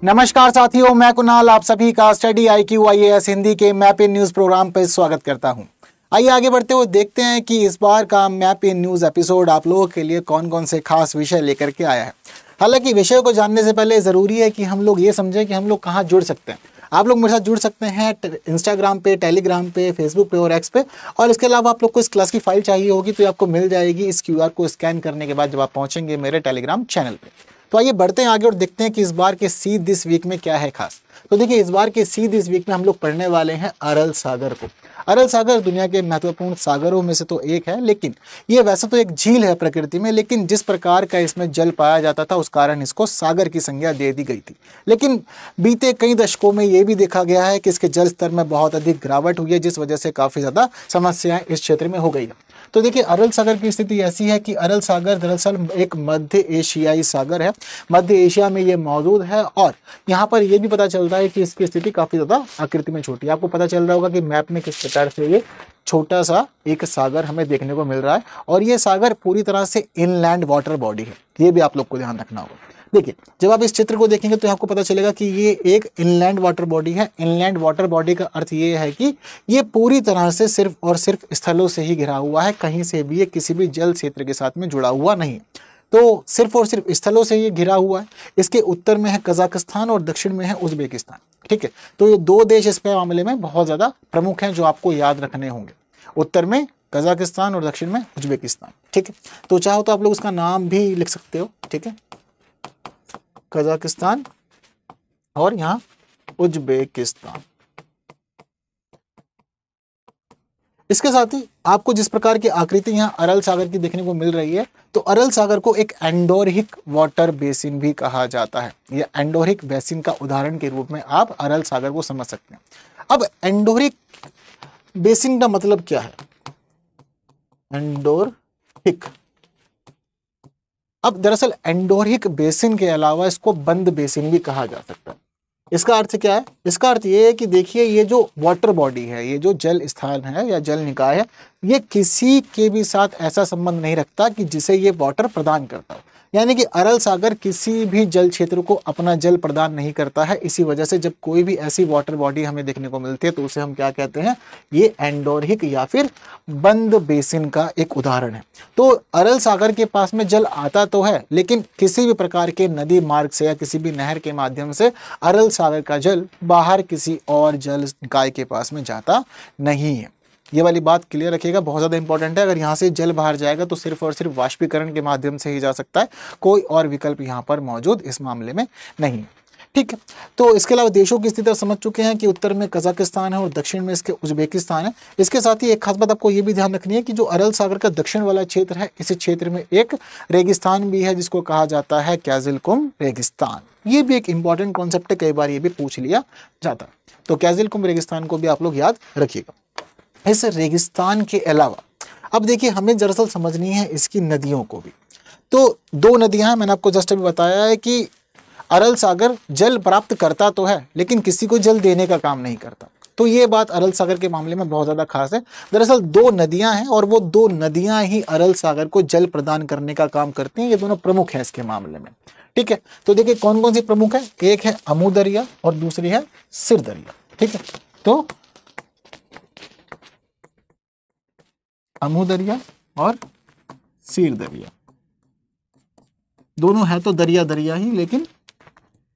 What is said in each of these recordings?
नमस्कार साथियों, मैं कुणाल आप सभी का स्टडी IQ IAS हिंदी के मैप इन न्यूज प्रोग्राम पर स्वागत करता हूं। आइए आगे बढ़ते हुए देखते हैं कि इस बार का मैप इन न्यूज एपिसोड आप लोगों के लिए कौन कौन से खास विषय लेकर के आया है। हालांकि विषय को जानने से पहले ज़रूरी है कि हम लोग ये समझें कि हम लोग कहाँ जुड़ सकते हैं। आप लोग मेरे साथ जुड़ सकते हैं इंस्टाग्राम पे, टेलीग्राम पे, फेसबुक पे और एक्स पे। और इसके अलावा आप लोग को इस क्लास की फाइल चाहिए होगी तो आपको मिल जाएगी इस QR को स्कैन करने के बाद जब आप पहुंचेंगे मेरे टेलीग्राम चैनल पे। तो आइए बढ़ते हैं आगे और देखते हैं कि इस बार के सी दिस वीक में क्या है खास। तो देखिए, इस बार के सी दिस वीक में हम लोग पढ़ने वाले हैं अरल सागर को। अरल सागर दुनिया के महत्वपूर्ण सागरों में से तो एक है, लेकिन ये वैसे तो एक झील है प्रकृति में, लेकिन जिस प्रकार का इसमें जल पाया जाता था उस कारण इसको सागर की संज्ञा दे दी गई थी। लेकिन बीते कई दशकों में ये भी देखा गया है कि इसके जल स्तर में बहुत अधिक गिरावट हुई है, जिस वजह से काफ़ी ज़्यादा समस्याएं इस क्षेत्र में हो गई है। तो देखिए, अरल सागर की स्थिति ऐसी है कि अरल सागर दरअसल एक मध्य एशियाई सागर है। मध्य एशिया में ये मौजूद है और यहाँ पर यह भी पता चलता है कि इसकी स्थिति काफ़ी ज़्यादा आकृति में छोटी है। आपको पता चल रहा होगा कि मैप में किस प्रकार से ये छोटा सा एक सागर हमें देखने को मिल रहा है और ये सागर पूरी तरह से इनलैंड वाटर बॉडी है। ये भी आप लोग को ध्यान रखना होगा। देखिए, जब आप इस चित्र को देखेंगे तो आपको पता चलेगा कि ये एक इनलैंड वाटर बॉडी है। इनलैंड वाटर बॉडी का अर्थ ये है कि ये पूरी तरह से सिर्फ और सिर्फ स्थलों से ही घिरा हुआ है, कहीं से भी ये किसी भी जल क्षेत्र के साथ में जुड़ा हुआ नहीं है। तो सिर्फ और सिर्फ स्थलों से ये घिरा हुआ है। इसके उत्तर में है कजाकिस्तान और दक्षिण में है उज्बेकिस्तान। ठीक है, तो ये दो देश इस मामले में बहुत ज़्यादा प्रमुख हैं जो आपको याद रखने होंगे। उत्तर में कजाकिस्तान और दक्षिण में उज्बेकिस्तान। ठीक है, तो चाहो तो आप लोग उसका नाम भी लिख सकते हो। ठीक है, कजाकिस्तान और यहाँ उज्बेकिस्तान। इसके साथ ही आपको जिस प्रकार की आकृति यहाँ अरल सागर की देखने को मिल रही है, तो अरल सागर को एक एंडोरिक वाटर बेसिन भी कहा जाता है। यह एंडोरिक बेसिन का उदाहरण के रूप में आप अरल सागर को समझ सकते हैं। अब एंडोरिक बेसिन का मतलब क्या है? एंडोरिक, अब दरअसल एंडोरिक बेसिन के अलावा इसको बंद बेसिन भी कहा जा सकता है। इसका अर्थ क्या है? इसका अर्थ ये है कि देखिए, ये जो वाटर बॉडी है, ये जो जल स्थान है या जल निकाय है, ये किसी के भी साथ ऐसा संबंध नहीं रखता कि जिसे ये वाटर प्रदान करता हो। यानी कि अरल सागर किसी भी जल क्षेत्र को अपना जल प्रदान नहीं करता है। इसी वजह से जब कोई भी ऐसी वाटर बॉडी हमें देखने को मिलती है तो उसे हम क्या कहते हैं? ये एंडोरिक या फिर बंद बेसिन का एक उदाहरण है। तो अरल सागर के पास में जल आता तो है, लेकिन किसी भी प्रकार के नदी मार्ग से या किसी भी नहर के माध्यम से अरल सागर का जल बाहर किसी और जल निकाय के पास में जाता नहीं है। ये वाली बात क्लियर रखिएगा, बहुत ज़्यादा इंपॉर्टेंट है। अगर यहाँ से जल बाहर जाएगा तो सिर्फ और सिर्फ वाष्पीकरण के माध्यम से ही जा सकता है, कोई और विकल्प यहाँ पर मौजूद इस मामले में नहीं है। ठीक है, तो इसके अलावा देशों की स्थिति समझ चुके हैं कि उत्तर में कजाकिस्तान है और दक्षिण में इसके उज्बेकिस्तान है। इसके साथ ही एक खास बात आपको ये भी ध्यान रखनी है कि जो अरल सागर का दक्षिण वाला क्षेत्र है, इस क्षेत्र में एक रेगिस्तान भी है जिसको कहा जाता है कैजिलकुम रेगिस्तान। ये भी एक इंपॉर्टेंट कॉन्सेप्ट है, कई बार ये भी पूछ लिया जाता है। तो कैजिलकुम रेगिस्तान को भी आप लोग याद रखिएगा। इस रेगिस्तान के अलावा अब देखिए, हमें दरअसल समझनी है इसकी नदियों को भी। तो दो नदियां हैं, मैंने आपको जस्ट अभी बताया है कि अरल सागर जल प्राप्त करता तो है लेकिन किसी को जल देने का काम नहीं करता। तो ये बात अरल सागर के मामले में बहुत ज़्यादा खास है। दरअसल दो नदियां हैं और वो दो नदियां ही अरल सागर को जल प्रदान करने का काम करती हैं। ये दोनों प्रमुख हैं इसके मामले में। ठीक है, तो देखिए कौन कौन सी प्रमुख है। एक है अमू दरिया और दूसरी है सिर दरिया। ठीक है, तो अमू दरिया और सीर दरिया दोनों है तो दरिया दरिया ही, लेकिन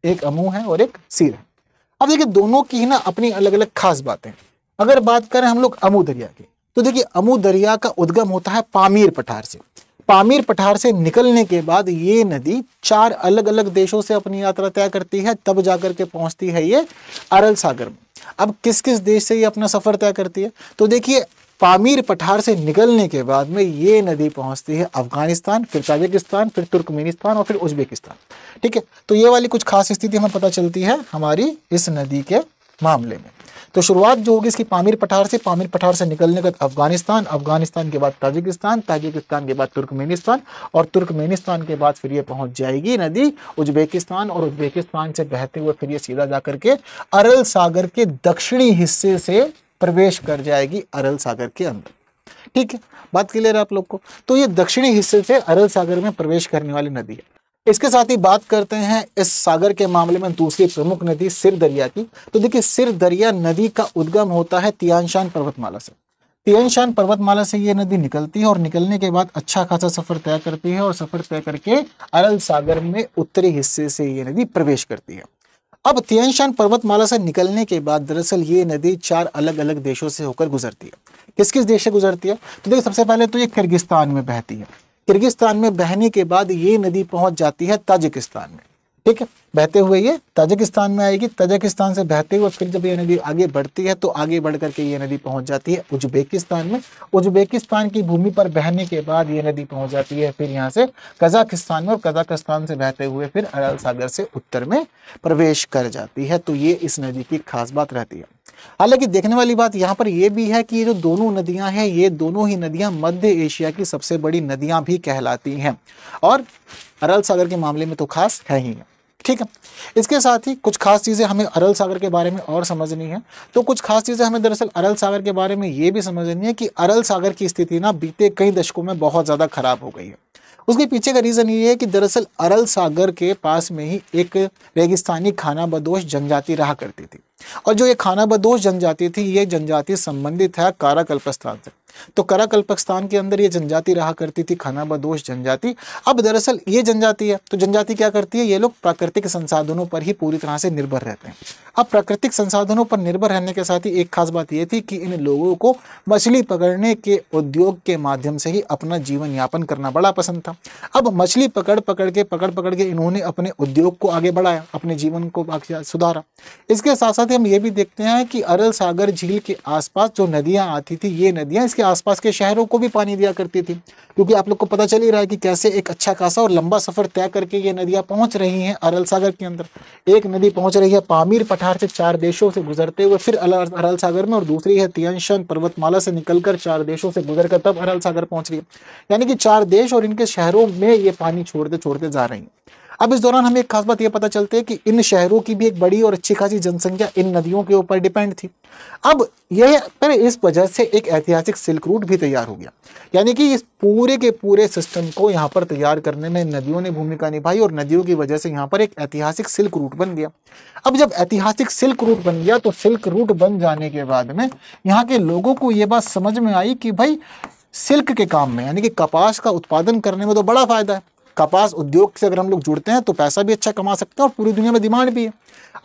एक अमू है और एक सीर है। अब देखिए, दोनों की ही ना अपनी अलग अलग खास बातें। अगर बात करें हम लोग अमू दरिया की, तो देखिए अमू दरिया का उद्गम होता है पामीर पठार से। पामीर पठार से निकलने के बाद ये नदी 4 अलग अलग देशों से अपनी यात्रा तय करती है, तब जाकर के पहुंचती है ये अरल सागर में। अब किस किस देश से ये अपना सफर तय करती है? तो देखिए, पामीर पठार से निकलने के बाद में ये नदी पहुंचती है अफगानिस्तान, फिर ताजिकिस्तान, फिर तुर्कमेनिस्तान और फिर उज्बेकिस्तान। ठीक है, तो ये वाली कुछ खास स्थिति हमें पता चलती है हमारी इस नदी के मामले में। तो शुरुआत जो होगी इसकी पामीर पठार से, पामीर पठार से निकलने के बाद अफगानिस्तान, अफगानिस्तान के बाद ताजिकिस्तान, ताजिकिस्तान के बाद तुर्कमेनिस्तान और तुर्कमेनिस्तान के बाद फिर ये पहुंच जाएगी नदी उज्बेकिस्तान और उज्बेकिस्तान से बहते हुए फिर ये सीधा जाकर के अरल सागर के दक्षिणी हिस्से से प्रवेश कर जाएगी अरल सागर के अंदर। ठीक है, बात क्लियर है आप लोग को? तो ये दक्षिणी हिस्से से अरल सागर में प्रवेश करने वाली नदी है। इसके साथ ही बात करते हैं इस सागर के मामले में दूसरी प्रमुख नदी सिर दरिया की। तो देखिए, सिर दरिया नदी का उद्गम होता है तियानशान पर्वतमाला से। तियानशान पर्वतमाला से ये नदी निकलती है और निकलने के बाद अच्छा खासा सफर तय करती है और सफर तय करके अरल सागर में उत्तरी हिस्से से ये नदी प्रवेश करती है। अब तियानशान पर्वतमाला से निकलने के बाद दरअसल ये नदी 4 अलग अलग देशों से होकर गुजरती है। किस किस देश से गुजरती है? तो देखिए, सबसे पहले तो ये किर्गिस्तान में बहती है। किर्गिस्तान में बहने के बाद ये नदी पहुंच जाती है ताजिकिस्तान में। ठीक है, बहते हुए ये ताजिकिस्तान में आएगी। ताजिकिस्तान से बहते हुए फिर जब ये नदी आगे बढ़ती है तो आगे बढ़ करके ये नदी पहुंच जाती है उज्बेकिस्तान में। उज्बेकिस्तान की भूमि पर बहने के बाद ये नदी पहुंच जाती है फिर यहाँ से कजाकिस्तान में, और कजाकिस्तान से बहते हुए फिर अरल सागर से उत्तर में प्रवेश कर जाती है। तो ये इस नदी की खास बात रहती है। हालांकि देखने वाली बात यहाँ पर यह भी है कि ये जो दोनों नदियां हैं, ये दोनों ही नदियां मध्य एशिया की सबसे बड़ी नदियां भी कहलाती हैं और अरल सागर के मामले में तो खास है ही है। ठीक है, इसके साथ ही कुछ खास चीज़ें हमें अरल सागर के बारे में और समझनी है। तो कुछ खास चीज़ें हमें दरअसल अरल सागर के बारे में ये भी समझनी है कि अरल सागर की स्थिति ना बीते कई दशकों में बहुत ज़्यादा खराब हो गई है। उसके पीछे का रीज़न ये है कि दरअसल अरल सागर के पास में ही एक रेगिस्तानी खाना बदोश जनजाति रहा करती थी, और जो ये खाना बदोश जनजाति थी, ये जनजाति संबंधित है काराकल्पस्तान से। तो काराकल्पस्तान के अंदर ये जनजाति रहा करती थी, खाना बदोश जनजाति। अब दरअसल ये जनजाति है, तो जनजाति क्या करती है, ये लोग प्राकृतिक संसाधनों पर ही पूरी तरह से निर्भर रहते हैं। अब प्राकृतिक संसाधनों पर निर्भर रहने के साथ ही एक खास बात ये थी कि इन लोगों को मछली पकड़ने के उद्योग के माध्यम से ही अपना जीवन यापन करना बड़ा पसंद था। अब मछली पकड़ पकड़ के इन्होंने अपने उद्योग को आगे बढ़ाया, अपने जीवन को सुधारा। इसके साथ साथ हम ये भी देखते हैं कि अरल सागर झील के आसपास जो नदियां आती थी, ये नदियां इसके आसपास के शहरों को भी पानी दिया करती थी, क्योंकि आप लोग को पता चल ही रहा है कि कैसे एक अच्छा खासा और लंबा सफर तय करके ये नदियां पहुंच रही हैं अरल सागर के अंदर। एक नदी पहुंच रही है पामीर पठार से 4 देशों से गुजरते हुए फिर अरल सागर में, और दूसरी है तियानशान पर्वतमाला से निकलकर 4 देशों से गुजरकर तब अरल सागर पहुंच रही है। यानी कि 4 देश और इनके शहरों में ये पानी छोड़ते छोड़ते जा रही है। अब इस दौरान हमें एक खास बात यह पता चलती है कि इन शहरों की भी एक बड़ी और अच्छी खासी जनसंख्या इन नदियों के ऊपर डिपेंड थी। अब यह पर इस वजह से एक ऐतिहासिक सिल्क रूट भी तैयार हो गया, यानी कि इस पूरे के पूरे सिस्टम को यहाँ पर तैयार करने में नदियों ने भूमिका निभाई, और नदियों की वजह से यहाँ पर एक ऐतिहासिक सिल्क रूट बन गया। अब जब ऐतिहासिक सिल्क रूट बन गया तो सिल्क रूट बन जाने के बाद में यहाँ के लोगों को ये बात समझ में आई कि भाई सिल्क के काम में, यानी कि कपास का उत्पादन करने में तो बड़ा फायदा है। कपास उद्योग से अगर हम लोग जुड़ते हैं तो पैसा भी अच्छा कमा सकते हैं और पूरी दुनिया में डिमांड भी है।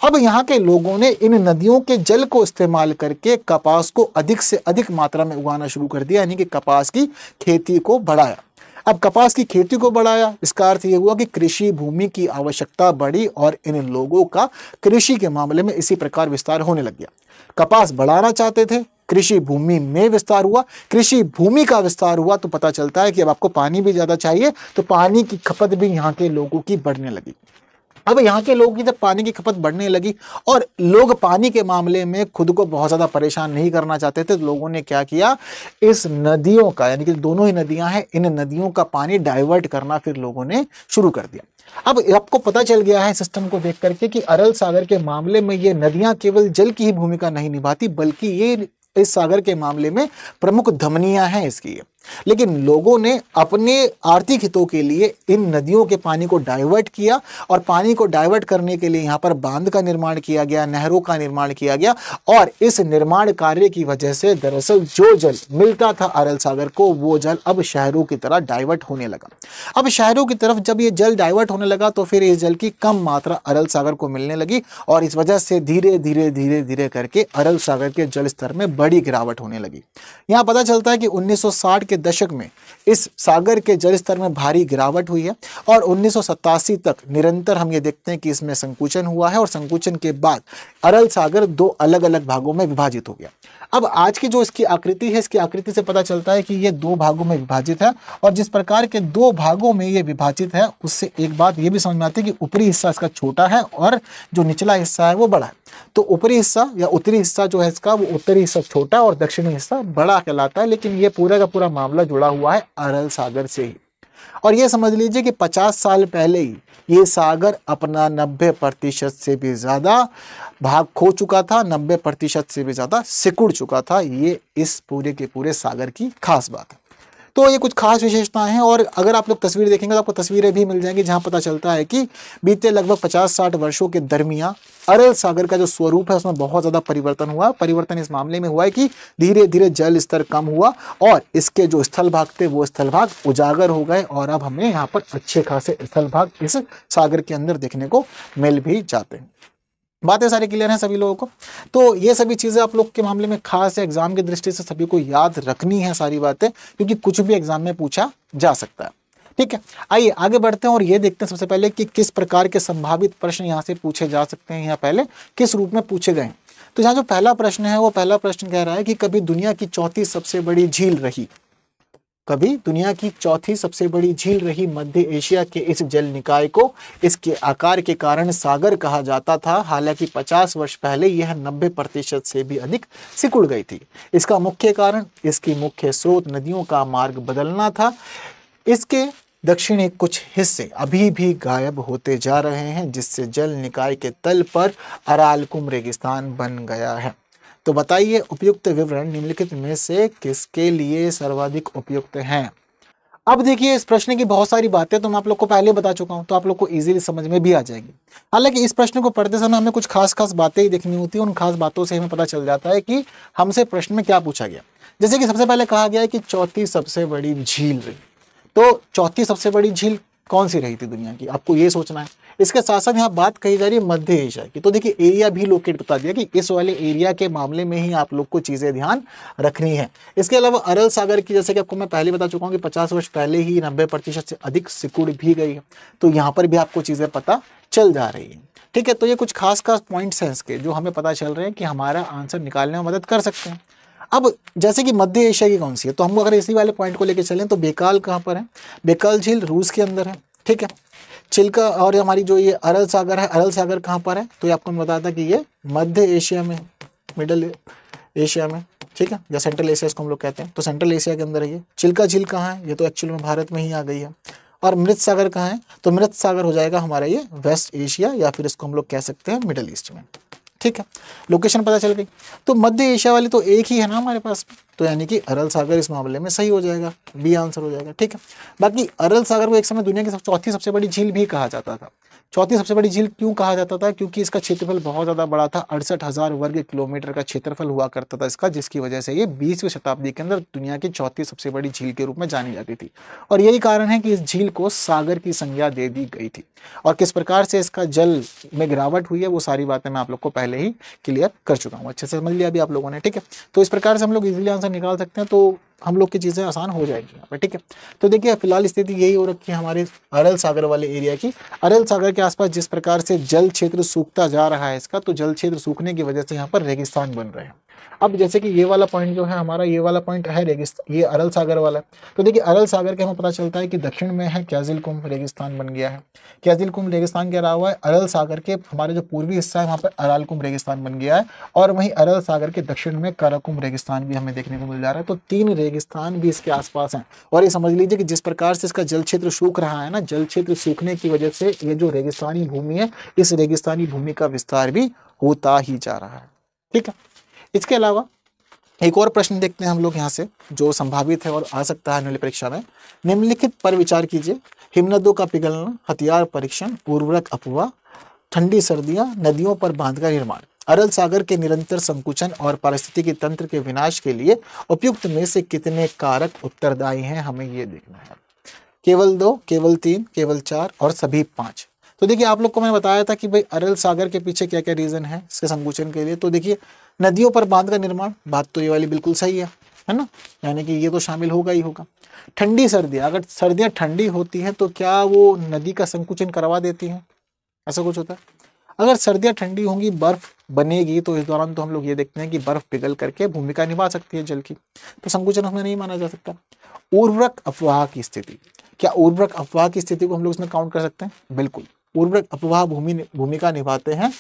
अब यहाँ के लोगों ने इन नदियों के जल को इस्तेमाल करके कपास को अधिक से अधिक मात्रा में उगाना शुरू कर दिया, यानी कि कपास की खेती को बढ़ाया। अब कपास की खेती को बढ़ाया, इसका अर्थ ये हुआ कि कृषि भूमि की आवश्यकता बढ़ी और इन लोगों का कृषि के मामले में इसी प्रकार विस्तार होने लग गया। कपास बढ़ाना चाहते थे, कृषि भूमि में विस्तार हुआ। कृषि भूमि का विस्तार हुआ तो पता चलता है कि अब आपको पानी भी ज़्यादा चाहिए, तो पानी की खपत भी यहाँ के लोगों की बढ़ने लगी। अब यहाँ के लोगों की जब पानी की खपत बढ़ने लगी और लोग पानी के मामले में खुद को बहुत ज़्यादा परेशान नहीं करना चाहते थे, तो लोगों ने क्या किया, इस नदियों का, यानी कि दोनों ही नदियाँ हैं, इन नदियों का पानी डाइवर्ट करना फिर लोगों ने शुरू कर दिया। अब आपको पता चल गया है सिस्टम को देख करके कि अरल सागर के मामले में ये नदियाँ केवल जल की ही भूमिका नहीं निभाती, बल्कि ये इस सागर के मामले में प्रमुख धमनियां हैं इसकी। लेकिन लोगों ने अपने आर्थिक हितों के लिए इन नदियों के पानी को डाइवर्ट किया, और पानी को डाइवर्ट करने के लिए यहाँ पर बांध का निर्माण किया गया, नहरों का निर्माण किया गया, और इस निर्माण कार्य की वजह से दरअसल जो जल मिलता था अरल सागर को, वो जल अब शहरों की तरह डाइवर्ट होने लगा। अब शहरों की तरफ जब ये जल डाइवर्ट होने लगा तो फिर इस जल की कम मात्रा अरल सागर को मिलने लगी, और इस वजह से धीरे धीरे धीरे धीरे करके अरल सागर के जल स्तर में बड़ी गिरावट होने लगी। यहाँ पता चलता है कि 1960 के दशक में इस सागर के जल स्तर में भारी गिरावट हुई है, और 1987 तक निरंतर हम ये देखते हैं कि इसमें संकुचन हुआ है, और संकुचन के बाद अरल सागर 2 अलग अलग भागों में विभाजित हो गया। अब आज की जो इसकी आकृति है, इसकी आकृति से पता चलता है कि ये 2 भागों में विभाजित है, और जिस प्रकार के 2 भागों में ये विभाजित है उससे एक बात ये भी समझ में आती है कि ऊपरी हिस्सा इसका छोटा है और जो निचला हिस्सा है वो बड़ा है। तो ऊपरी हिस्सा या उत्तरी हिस्सा जो है इसका, वो उत्तरी हिस्सा छोटा और दक्षिणी हिस्सा बड़ा कहलाता है। लेकिन ये पूरा का पूरा मामला जुड़ा हुआ है अरल सागर से ही। और ये समझ लीजिए कि 50 साल पहले ही ये सागर अपना 90% से भी ज़्यादा भाग खो चुका था, 90% से भी ज़्यादा सिकुड़ चुका था। ये इस पूरे के पूरे सागर की खास बात है। तो ये कुछ खास विशेषताएं हैं। और अगर आप लोग तस्वीर देखेंगे तो आपको तस्वीरें भी मिल जाएंगी जहां पता चलता है कि बीते लगभग 50-60 वर्षों के दरमियान अरल सागर का जो स्वरूप है उसमें बहुत ज्यादा परिवर्तन हुआ। परिवर्तन इस मामले में हुआ है कि धीरे धीरे जल स्तर कम हुआ और इसके जो स्थल भाग थे वो स्थल भाग उजागर हो गए और अब हमें यहाँ पर अच्छे खासे स्थल भाग इस सागर के अंदर देखने को मिल भी जाते हैं। बातें सारी क्लियर हैं सभी लोगों को। तो ये सभी चीज़ें आप लोग के मामले में खास है, एग्जाम की दृष्टि से सभी को याद रखनी है सारी बातें, क्योंकि कुछ भी एग्जाम में पूछा जा सकता है। ठीक है, आइए आगे बढ़ते हैं और ये देखते हैं सबसे पहले कि किस प्रकार के संभावित प्रश्न यहाँ से पूछे जा सकते हैं या पहले किस रूप में पूछे गए। तो यहाँ जो पहला प्रश्न है वो पहला प्रश्न कह रहा है कि कभी दुनिया की चौथी सबसे बड़ी झील रही, कभी दुनिया की चौथी सबसे बड़ी झील रही मध्य एशिया के इस जल निकाय को इसके आकार के कारण सागर कहा जाता था। हालांकि 50 वर्ष पहले यह 90% से भी अधिक सिकुड़ गई थी। इसका मुख्य कारण इसकी मुख्य स्रोत नदियों का मार्ग बदलना था। इसके दक्षिणी कुछ हिस्से अभी भी गायब होते जा रहे हैं, जिससे जल निकाय के तल पर अरालकुम रेगिस्तान बन गया है। तो बताइए उपयुक्त विवरण निम्नलिखित में से किसके लिए सर्वाधिक उपयुक्त हैं। अब देखिए इस प्रश्न की बहुत सारी बातें तो मैं आप लोग को पहले बता चुका हूं, तो आप लोग को इजीली समझ में भी आ जाएगी। हालांकि इस प्रश्न को पढ़ते समय हमें कुछ खास खास बातें ही देखनी होती है, उन खास बातों से हमें पता चल जाता है कि हमसे प्रश्न में क्या पूछा गया। जैसे कि सबसे पहले कहा गया है कि चौथी सबसे बड़ी झील रही, तो चौथी सबसे बड़ी झील कौन सी रही थी दुनिया की, आपको ये सोचना है। इसके साथ साथ यहाँ बात कही जा रही है मध्य एशिया की, तो देखिए एरिया भी लोकेट बता दिया कि इस वाले एरिया के मामले में ही आप लोग को चीज़ें ध्यान रखनी है। इसके अलावा अरल सागर की, जैसे कि आपको मैं पहले बता चुका हूँ कि 50 वर्ष पहले ही 90% से अधिक सिकुड़ भी गई है, तो यहाँ पर भी आपको चीज़ें पता चल जा रही है। ठीक है, तो ये कुछ खास खास पॉइंट्स हैं इसके जो हमें पता चल रहे हैं कि हमारा आंसर निकालने में मदद कर सकते हैं। अब जैसे कि मध्य एशिया की कौन सी है, तो हम अगर इसी वाले पॉइंट को लेकर चलें तो बेकाल कहाँ पर है, बेकाल झील रूस के अंदर है। ठीक है, चिल्का और हमारी जो ये अरल सागर है, अरल सागर कहाँ पर है, तो ये आपको मैं बताया था कि ये मध्य एशिया में, मिडल एशिया में, ठीक है, या सेंट्रल एशिया इसको हम लोग कहते हैं, तो सेंट्रल एशिया के अंदर है ये। चिल्का झील कहाँ है, ये तो एक्चुअल में भारत में ही आ गई है। और मृत सागर कहाँ है, तो मृत सागर हो जाएगा हमारा ये वेस्ट एशिया या फिर इसको हम लोग कह सकते हैं मिडल ईस्ट में। ठीक है, लोकेशन पता चल गई। तो मध्य एशिया वाली तो एक ही है ना हमारे पास, तो यानी कि अरल सागर इस मामले में सही हो जाएगा, बी आंसर हो जाएगा। ठीक है, बाकी अरल सागर को एक समय दुनिया की चौथी सबसे बड़ी झील भी कहा जाता था। चौथी सबसे बड़ी झील क्यों कहा जाता था, क्योंकि इसका क्षेत्रफल बहुत ज़्यादा बड़ा था, 68,000 वर्ग किलोमीटर का क्षेत्रफल हुआ करता था इसका, जिसकी वजह से ये 20वीं शताब्दी के अंदर दुनिया की चौथी सबसे बड़ी झील के रूप में जानी जाती थी। और यही कारण है कि इस झील को सागर की संज्ञा दे दी गई थी। और किस प्रकार से इसका जल में गिरावट हुई है वो सारी बातें मैं आप लोग को पहले ही क्लियर कर चुका हूँ, अच्छे से समझ लिया अभी आप लोगों ने। ठीक है, तो इस प्रकार से हम लोग इजीली आंसर निकाल सकते हैं, तो हम लोग की चीज़ें आसान हो जाएगी यहाँ पर। ठीक है, तो देखिए फिलहाल स्थिति यही हो रखी है हमारे अरल सागर वाले एरिया की। अरल सागर के आसपास जिस प्रकार से जल क्षेत्र सूखता जा रहा है इसका, तो जल क्षेत्र सूखने की वजह से यहाँ पर रेगिस्तान बन रहे हैं। अब जैसे कि ये वाला पॉइंट जो है हमारा, ये वाला पॉइंट है रेगिस्तान, ये अरल सागर वाला है। तो देखिए अरल सागर के हमें पता चलता है कि दक्षिण में है क्याजिल कुंभ रेगिस्तान बन गया है। क्याजिल कुंभ रेगिस्तान क्या रहा हुआ है, अरल सागर के हमारे जो पूर्वी हिस्सा है वहाँ पर अराल कुंभ रेगिस्तान बन गया है। और वहीं अरल सागर के दक्षिण में काराकुंभ रेगिस्तान भी हमें देखने को मिल जा रहा है। तो 3 रेगिस्तान भी इसके आसपास हैं। और ये समझ लीजिए कि जिस प्रकार से इसका जल क्षेत्र सूख रहा है ना, जल क्षेत्र सूखने की वजह से ये जो रेगिस्तानी भूमि है, इस रेगिस्तानी भूमि का विस्तार भी होता ही जा रहा है। ठीक है, इसके अलावा एक और प्रश्न देखते हैं हम लोग यहाँ से जो संभावित है और आ सकता है आने वाली परीक्षा में। निम्नलिखित पर विचार कीजिए, हिमनदों का पिघलना, हथियार परीक्षण, उर्वरक अफवाह, ठंडी सर्दियां, नदियों पर बांध का निर्माण। अरल सागर के निरंतर संकुचन और पारिस्थितिकी तंत्र के विनाश के लिए उपयुक्त में से कितने कारक उत्तरदायी हैं, हमें ये देखना है। केवल 2, केवल 3, केवल 4 और सभी 5। तो देखिए आप लोग को मैंने बताया था कि भाई अरल सागर के पीछे क्या क्या रीजन है इसके संकुचन के लिए। तो देखिए नदियों पर बांध का निर्माण, बात तो ये वाली बिल्कुल सही है ना, यानी कि ये तो शामिल होगा ही होगा। ठंडी सर्दियाँ, अगर सर्दियाँ ठंडी होती हैं तो क्या वो नदी का संकुचन करवा देती हैं, ऐसा कुछ होता है। अगर सर्दियाँ ठंडी होंगी, बर्फ बनेगी, तो इस दौरान तो हम लोग ये देखते हैं कि बर्फ पिघल करके भूमिका निभा सकती है जल की, तो संकुचन उसमें नहीं माना जा सकता। उर्वरक अफवाह की स्थिति, क्या उर्वरक अफवाह की स्थिति को हम लोग इसमें काउंट कर सकते हैं? बिल्कुल, उर्वरक अफवाह भूमिका निभाते हैं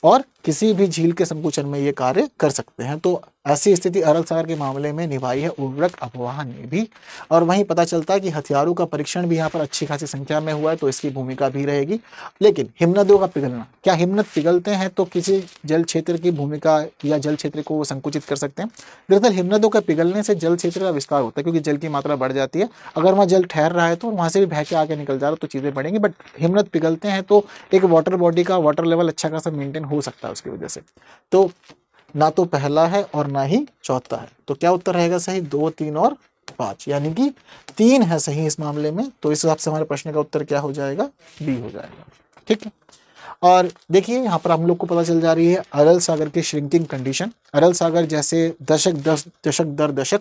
और किसी भी झील के संकुचन में ये कार्य कर सकते हैं। तो ऐसी स्थिति अरब सागर के मामले में निभाई है उर्वरक अफवाह ने भी। और वहीं पता चलता है कि हथियारों का परीक्षण भी यहाँ पर अच्छी खासी संख्या में हुआ है, तो इसकी भूमिका भी रहेगी। लेकिन हिमनदों का पिघलना, क्या हिमनद पिघलते हैं तो किसी जल क्षेत्र की भूमिका या जल क्षेत्र को वो संकुचित कर सकते हैं? दरअसल हिमनदों का पिघलने से जल क्षेत्र का विस्तार होता है, क्योंकि जल की मात्रा बढ़ जाती है। अगर वहाँ जल ठहर रहा है तो वहाँ से भी बह के आगे निकल जा रहा है तो चीज़ें बढ़ेंगी, बट हिमनद पिघलते हैं तो एक वाटर बॉडी का वाटर लेवल अच्छा खासा मेंटेन हो सकता है उसकी वजह से। तो ना तो पहला है और ना ही चौथा है, तो क्या उत्तर रहेगा सही? 2, 3 और 5, यानी कि 3 है सही इस मामले में। तो इस हिसाब से हमारे प्रश्न का उत्तर क्या हो जाएगा? बी हो जाएगा। ठीक है, और देखिए यहाँ पर हम लोग को पता चल जा रही है अरल सागर की श्रिंकिंग कंडीशन। अरल सागर जैसे दशक दर दशक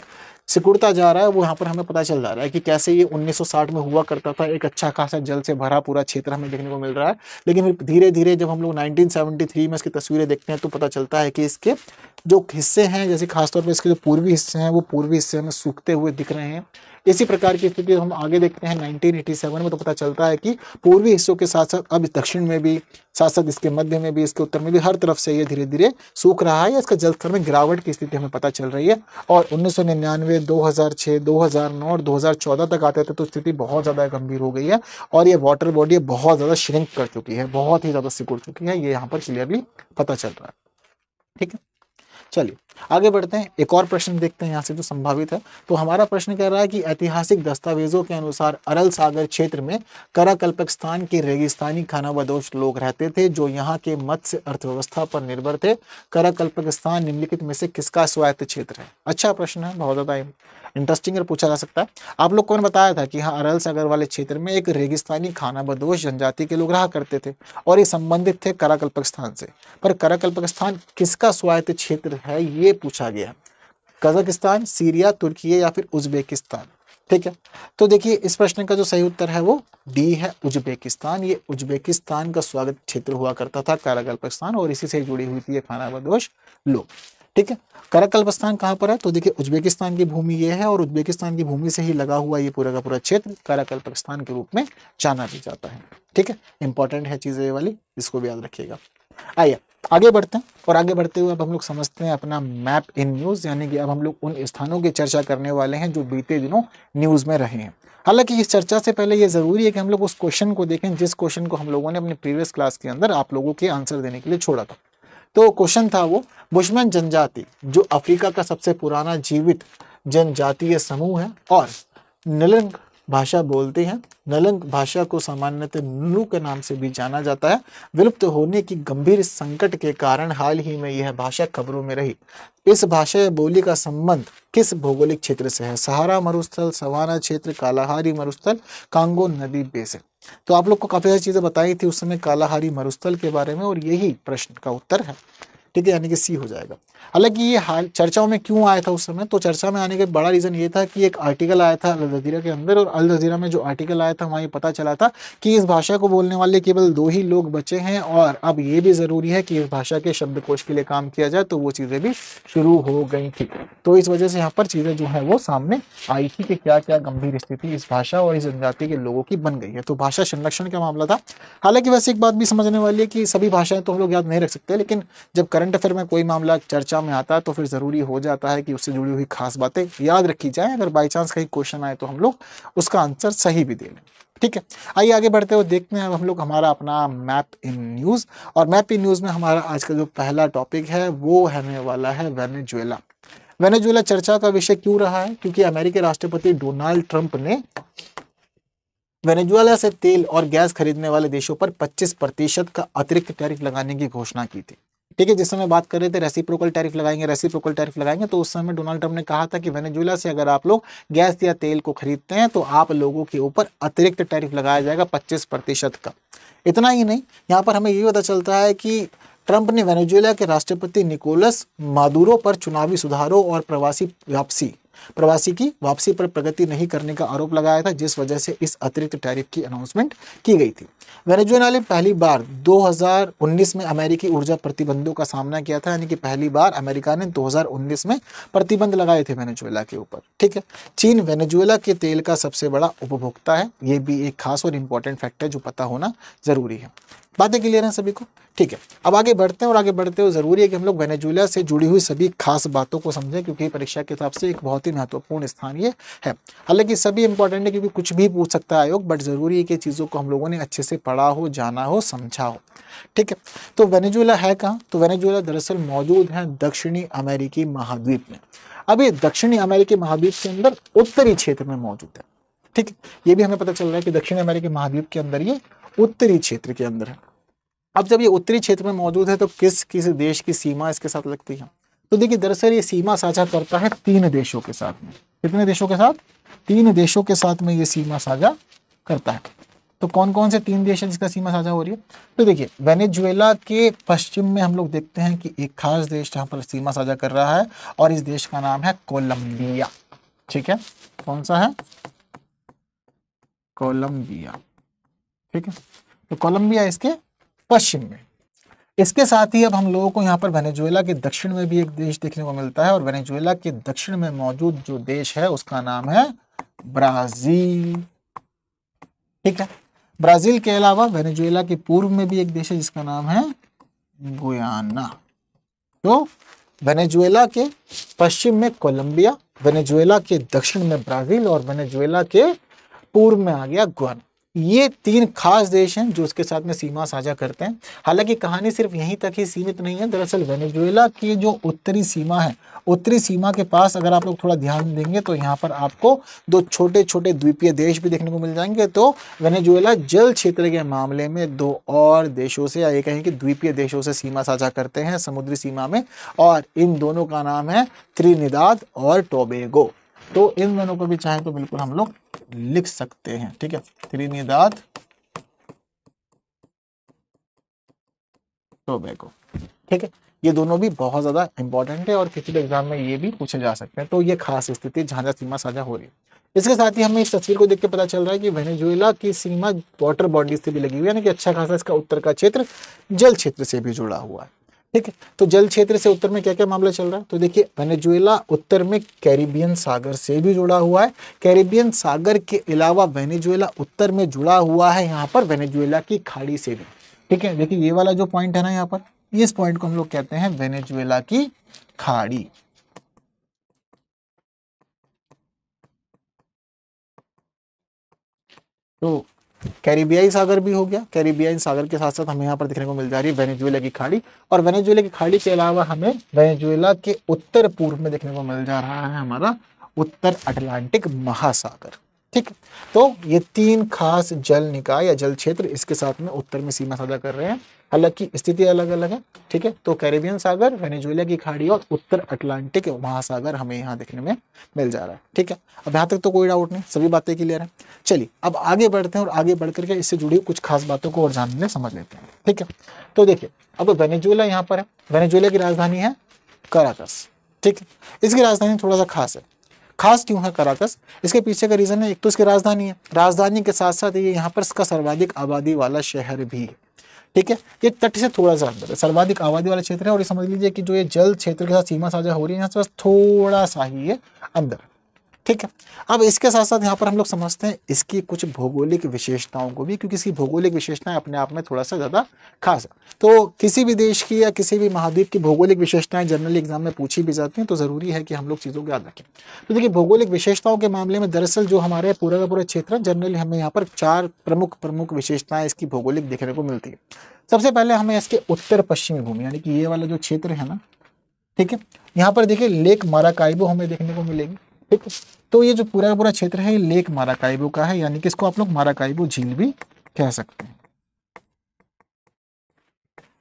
सिकुड़ता जा रहा है, वो यहाँ पर हमें पता चल जा रहा है कि कैसे ये 1960 में हुआ करता था, एक अच्छा खासा जल से भरा पूरा क्षेत्र हमें देखने को मिल रहा है। लेकिन धीरे धीरे जब हम लोग 1973 में इसकी तस्वीरें देखते हैं तो पता चलता है कि इसके जो हिस्से हैं, जैसे खासतौर पर इसके जो पूर्वी हिस्से हैं, वो पूर्वी हिस्से हमें सूखते हुए दिख रहे हैं। इसी प्रकार की स्थिति हम आगे देखते हैं 1987 में, तो पता चलता है कि पूर्वी हिस्सों के साथ साथ अब दक्षिण में भी, साथ साथ इसके मध्य में भी, इसके उत्तर में भी, हर तरफ से ये धीरे धीरे सूख रहा है। इसका जल स्तर में गिरावट की स्थिति हमें पता चल रही है। और 1999, 2006, 2009 और 2014 तक आते थे तो स्थिति बहुत ज़्यादा गंभीर हो गई है और ये वाटर बॉडी बहुत ज़्यादा श्रिंक कर चुकी है, बहुत ही ज़्यादा सिकुड़ चुकी है, ये यहाँ पर क्लियरली पता चल रहा है। ठीक है, चलिए आगे बढ़ते हैं, एक और प्रश्न देखते हैं यहाँ से जो संभावित है। तो हमारा प्रश्न कह रहा है कि ऐतिहासिक दस्तावेजों के अनुसार अरल सागर क्षेत्र में कराकल्पकस्तान के रेगिस्तानी खानाबदोश लोग रहते थे जो यहाँ के मत्स्य अर्थव्यवस्था पर निर्भर थे। कराकल्पकस्तान निम्नलिखित में से किसका स्वायत्त क्षेत्र है? अच्छा प्रश्न है, बहुत ज्यादा इंटरेस्टिंग और पूछा जा सकता है। आप लोग को मैंने बताया था कि हाँ, अरल सागर वाले क्षेत्र में एक रेगिस्तानी खानाबदोश जनजाति के लोग रहा करते थे और ये संबंधित थे कराकल्पकस्तान से। पर कराकल्पकस्तान किसका स्वायत्त क्षेत्र है ये पूछा गया। कजाकिस्तान, सीरिया, तुर्की या फिर उज्बेकिस्तान? ठीक है, तो देखिए इस प्रश्न का जो सही उत्तर है वो डी है, उज्बेकिस्तान। ये उज्बेकिस्तान का स्वागत क्षेत्र हुआ करता था कराकल्पकस्तान, और इसी से जुड़ी हुई थी ये खानाबदोश लोग। ठीक है, कराकल्पकस्तान कहाँ पर है? तो देखिए उज्बेकिस्तान की भूमि ये है और उज्बेकिस्तान की भूमि से ही लगा हुआ ये पूरा का पूरा क्षेत्र कराकल्पकस्तान के रूप में जाना भी जाता है। ठीक है, इंपॉर्टेंट है चीजें ये वाली, इसको भी याद रखिएगा। आइए आगे बढ़ते हैं, और आगे बढ़ते हुए अब हम लोग समझते हैं अपना मैप इन न्यूज़, यानी कि अब हम लोग उन स्थानों की चर्चा करने वाले हैं जो बीते दिनों न्यूज़ में रहे हैं। हालांकि इस चर्चा से पहले ये ज़रूरी है कि हम लोग उस क्वेश्चन को देखें जिस क्वेश्चन को हम लोगों ने अपने प्रीवियस क्लास के अंदर आप लोगों के आंसर देने के लिए छोड़ा था। तो क्वेश्चन था वो, बुशमैन जनजाति जो अफ्रीका का सबसे पुराना जीवित जनजातीय समूह है और नलंग भाषा बोलते हैं। नलंग भाषा को सामान्यतः नुलू के नाम से भी जाना जाता है। विलुप्त होने की गंभीर संकट के कारण हाल ही में यह भाषा खबरों में रही। इस भाषा या बोली का संबंध किस भौगोलिक क्षेत्र से है? सहारा मरुस्थल, सवाना क्षेत्र, कालाहारी मरुस्थल, कांगो नदी बेसिन? तो आप लोग को काफी सारी चीजें बताई थी उस समय कालाहारी मरुस्थल के बारे में, और यही प्रश्न का उत्तर है। ठीक है, यानी कि सी हो जाएगा। हालांकि ये हाल चर्चाओं में क्यों आया था उस समय, तो चर्चा में आने का बड़ा रीजन ये था कि एक आर्टिकल आया था अल जजीरा के अंदर, और अल जजीरा में जो आर्टिकल आया था वहाँ ये पता चला था कि इस भाषा को बोलने वाले केवल 2 ही लोग बचे हैं, और अब ये भी जरूरी है कि इस भाषा के शब्दकोश के लिए काम किया जाए, तो वो चीजें भी शुरू हो गई थी। तो इस वजह से यहाँ पर चीजें जो है वो सामने आई थी कि क्या क्या गंभीर स्थिति इस भाषा और इस जनजाति के लोगों की बन गई है। तो भाषा संरक्षण का मामला था। हालांकि वैसे एक बात भी समझने वाली है कि सभी भाषाएं तो हम लोग याद नहीं रख सकते, लेकिन जब करंट अफेयर में कोई मामला चर्चा में आता है तो फिर जरूरी हो जाता है कि उससे जुड़ी हुई खास बातें याद रखी जाए, अगर बाई चांस कहीं क्वेश्चन आए तो हम लोग उसका आंसर सही भी दे लें। ठीक है, आइए आगे बढ़ते हुए देखते हैं अब हम लोग हमारा अपना मैप इन न्यूज़। और मैप इन न्यूज़ में हमारा आज का जो पहला टॉपिक है वो होने वाला है वेनेजुएला। वेनेजुएला चर्चा का विषय क्यों रहा है? क्योंकि अमेरिकी राष्ट्रपति डोनाल्ड ट्रंप ने वेनेजुएला से तेल और गैस खरीदने वाले देशों पर 25% का अतिरिक्त टैरिफ लगाने की घोषणा की थी। ठीक है, जिस समय बात कर रहे थे रेसिप्रोकल टैरिफ लगाएंगे, तो उस समय डोनाल्ड ट्रंप ने कहा था कि वेनेजुएला से अगर आप लोग गैस या तेल को खरीदते हैं तो आप लोगों के ऊपर अतिरिक्त टैरिफ लगाया जाएगा 25% का। इतना ही नहीं, यहाँ पर हमें ये पता चलता है कि ट्रंप ने वेनेजुएला के राष्ट्रपति निकोलस मादुरो पर चुनावी सुधारों और प्रवासी की वापसी पर प्रगति नहीं करने का आरोप लगाया था, जिस वजह से इस अतिरिक्त टैरिफ की अनाउंसमेंट की गई थी। वेनेजुएला ने पहली बार 2019 में अमेरिकी ऊर्जा प्रतिबंधों का सामना किया था, यानी कि पहली बार अमेरिका ने 2019 में प्रतिबंध लगाए थे वेनेजुएला के ऊपर। ठीक है, चीन वेनेजुएला के तेल का सबसे बड़ा उपभोक्ता है, ये भी एक खास और इम्पोर्टेंट फैक्ट है जो पता होना जरूरी है। बातें क्लियर हैं सभी को? ठीक है, अब आगे बढ़ते हैं और आगे बढ़ते हुए ज़रूरी है कि हम लोग वेनेजुएला से जुड़ी हुई सभी खास बातों को समझें, क्योंकि परीक्षा के हिसाब से एक बहुत ही महत्वपूर्ण स्थान ये है। हालांकि सभी इंपॉर्टेंट है, क्योंकि कुछ भी पूछ सकता है आयोग, बट ज़रूरी है कि चीज़ों को हम लोगों ने अच्छे से पढ़ा हो, जाना हो, समझा हो। ठीक है, तो वेनेजुएला है कहाँ? तो वेनेजुएला दरअसल मौजूद है दक्षिणी अमेरिकी महाद्वीप में। अब ये दक्षिणी अमेरिकी महाद्वीप के अंदर उत्तरी क्षेत्र में मौजूद है। ठीक है, ये भी हमें पता चल रहा है कि दक्षिणी अमेरिकी महाद्वीप के अंदर ये उत्तरी क्षेत्र के अंदर है। अब जब ये उत्तरी क्षेत्र में मौजूद है तो किस किस देश की सीमा इसके साथ लगती है? तो देखिए, दरअसल ये सीमा साझा करता है 3 देशों के साथ में। कितने देशों के साथ? 3 देशों के साथ में ये सीमा साझा करता है। तो कौन कौन से 3 देश हैं जिसका सीमा साझा हो रही है? तो देखिए, वेनेजुएला के पश्चिम में हम लोग देखते हैं कि एक खास देश जहाँ पर सीमा साझा कर रहा है, और इस देश का नाम है कोलंबिया। ठीक है, कौन सा है? कोलंबिया। ठीक है, तो कोलंबिया इसके पश्चिम में। इसके साथ ही अब हम लोगों को यहाँ पर वेनेजुएला के दक्षिण में भी एक देश देखने को मिलता है, और वेनेजुएला के दक्षिण में मौजूद जो देश है उसका नाम है ब्राजील। ठीक है, ब्राजील के अलावा वेनेजुएला के पूर्व में भी एक देश है जिसका नाम है गुयाना। तो वेनेजुएला के पश्चिम में कोलंबिया, वेनेजुएला के दक्षिण में ब्राजील, और वेनेजुएला के पूर्व में आ गया गुयाना। ये 3 खास देश हैं जो उसके साथ में सीमा साझा करते हैं। हालांकि कहानी सिर्फ यहीं तक ही सीमित नहीं है। दरअसल वेनेजुएला की जो उत्तरी सीमा है, उत्तरी सीमा के पास अगर आप लोग थोड़ा ध्यान देंगे तो यहाँ पर आपको 2 छोटे छोटे द्वीपीय देश भी देखने को मिल जाएंगे। तो वेनेजुएला जल क्षेत्र के मामले में 2 और देशों से, या ये कहें कि द्वीपीय देशों से सीमा साझा करते हैं समुद्री सीमा में, और इन दोनों का नाम है त्रिनिदाद और टोबैगो। तो इन दोनों को भी चाहे तो बिल्कुल हम लोग लिख सकते हैं। ठीक है, त्रिनिदाद टोबैगो। ठीक है, ये दोनों भी बहुत ज्यादा इंपॉर्टेंट है और किसी भी एग्जाम में ये भी पूछे जा सकते हैं। तो ये खास स्थिति जहां जहां सीमा साझा हो रही है। इसके साथ ही हमें इस तस्वीर को देख के पता चल रहा है कि वेनेजुएला की सीमा वाटर बॉडीज से भी लगी हुई है, यानी कि अच्छा खासा इसका उत्तर का क्षेत्र जल क्षेत्र से भी जुड़ा हुआ है। ठीक है, तो जल क्षेत्र से उत्तर में क्या क्या मामला चल रहा है? तो देखिए, वेनेजुएला उत्तर में कैरिबियन सागर से भी जुड़ा हुआ है। कैरिबियन सागर के अलावा वेनेजुएला उत्तर में जुड़ा हुआ है यहाँ पर वेनेजुएला की खाड़ी से भी। ठीक है, देखिए ये वाला जो पॉइंट है ना यहाँ पर, इस पॉइंट को हम लोग कहते हैं वेनेजुएला की खाड़ी। तो कैरिबियाई सागर भी हो गया। कैरिबियाई सागर के साथ साथ हमें यहाँ पर देखने को मिल जा रही है वेनेजुएला की खाड़ी, और वेनेजुएला की खाड़ी के अलावा हमें वेनेजुएला के उत्तर पूर्व में देखने को मिल जा रहा है हमारा उत्तर अटलांटिक महासागर। ठीक है, तो ये 3 खास जल निकाय या जल क्षेत्र इसके साथ में उत्तर में सीमा साझा कर रहे हैं। हालांकि स्थिति अलग अलग है। ठीक है, तो कैरिबियन सागर, वेनेजुएला की खाड़ी और उत्तर अटलांटिक महासागर हमें यहाँ देखने में मिल जा रहा है। ठीक है, अब यहाँ तक तो कोई डाउट नहीं, सभी बातें क्लियर है। चलिए अब आगे बढ़ते हैं और आगे बढ़ करके इससे जुड़ी कुछ खास बातों को और जानने समझ लेते हैं। ठीक है, तो देखिए, अब वेनेजुएला यहाँ पर है। वेनेजुएला की राजधानी है कराकस। ठीक है, इसकी राजधानी थोड़ा सा खास है। खास क्यों है कराकस? इसके पीछे का रीजन है, एक तो इसकी राजधानी है, राजधानी के साथ साथ ये यहाँ पर इसका सर्वाधिक आबादी वाला शहर भी है। ठीक है, ये तट से थोड़ा सा अंदर है, सर्वाधिक आबादी वाला क्षेत्र है, और ये समझ लीजिए कि जो ये जल क्षेत्र के साथ सीमा साझा हो रही है यहाँ से बस थोड़ा सा ही ये अंदर। ठीक है, अब इसके साथ साथ यहाँ पर हम लोग समझते हैं इसकी कुछ भौगोलिक विशेषताओं को भी, क्योंकि इसकी भौगोलिक विशेषताएं अपने आप में थोड़ा सा ज़्यादा खास है। तो किसी भी देश की या किसी भी महाद्वीप की भौगोलिक विशेषताएं जनरली एग्जाम में पूछी भी जाती हैं, तो ज़रूरी है कि हम लोग चीज़ों को याद रखें। तो देखिए, भौगोलिक विशेषताओं के मामले में दरअसल जो हमारे पूरा का पूरा क्षेत्र है, जनरली हमें यहाँ पर 4 प्रमुख विशेषताएं इसकी भौगोलिक देखने को मिलती है। सबसे पहले हमें इसके उत्तर पश्चिमी भूमि, यानी कि ये वाला जो क्षेत्र है ना, ठीक है, यहाँ पर देखिए लेक माराकाइबो हमें देखने को मिलेगी। ठीक है, तो ये जो पूरा का पूरा क्षेत्र है ये लेक माराकाइबो का है, यानी कि इसको आप लोग माराकाइबो झील भी कह सकते हैं।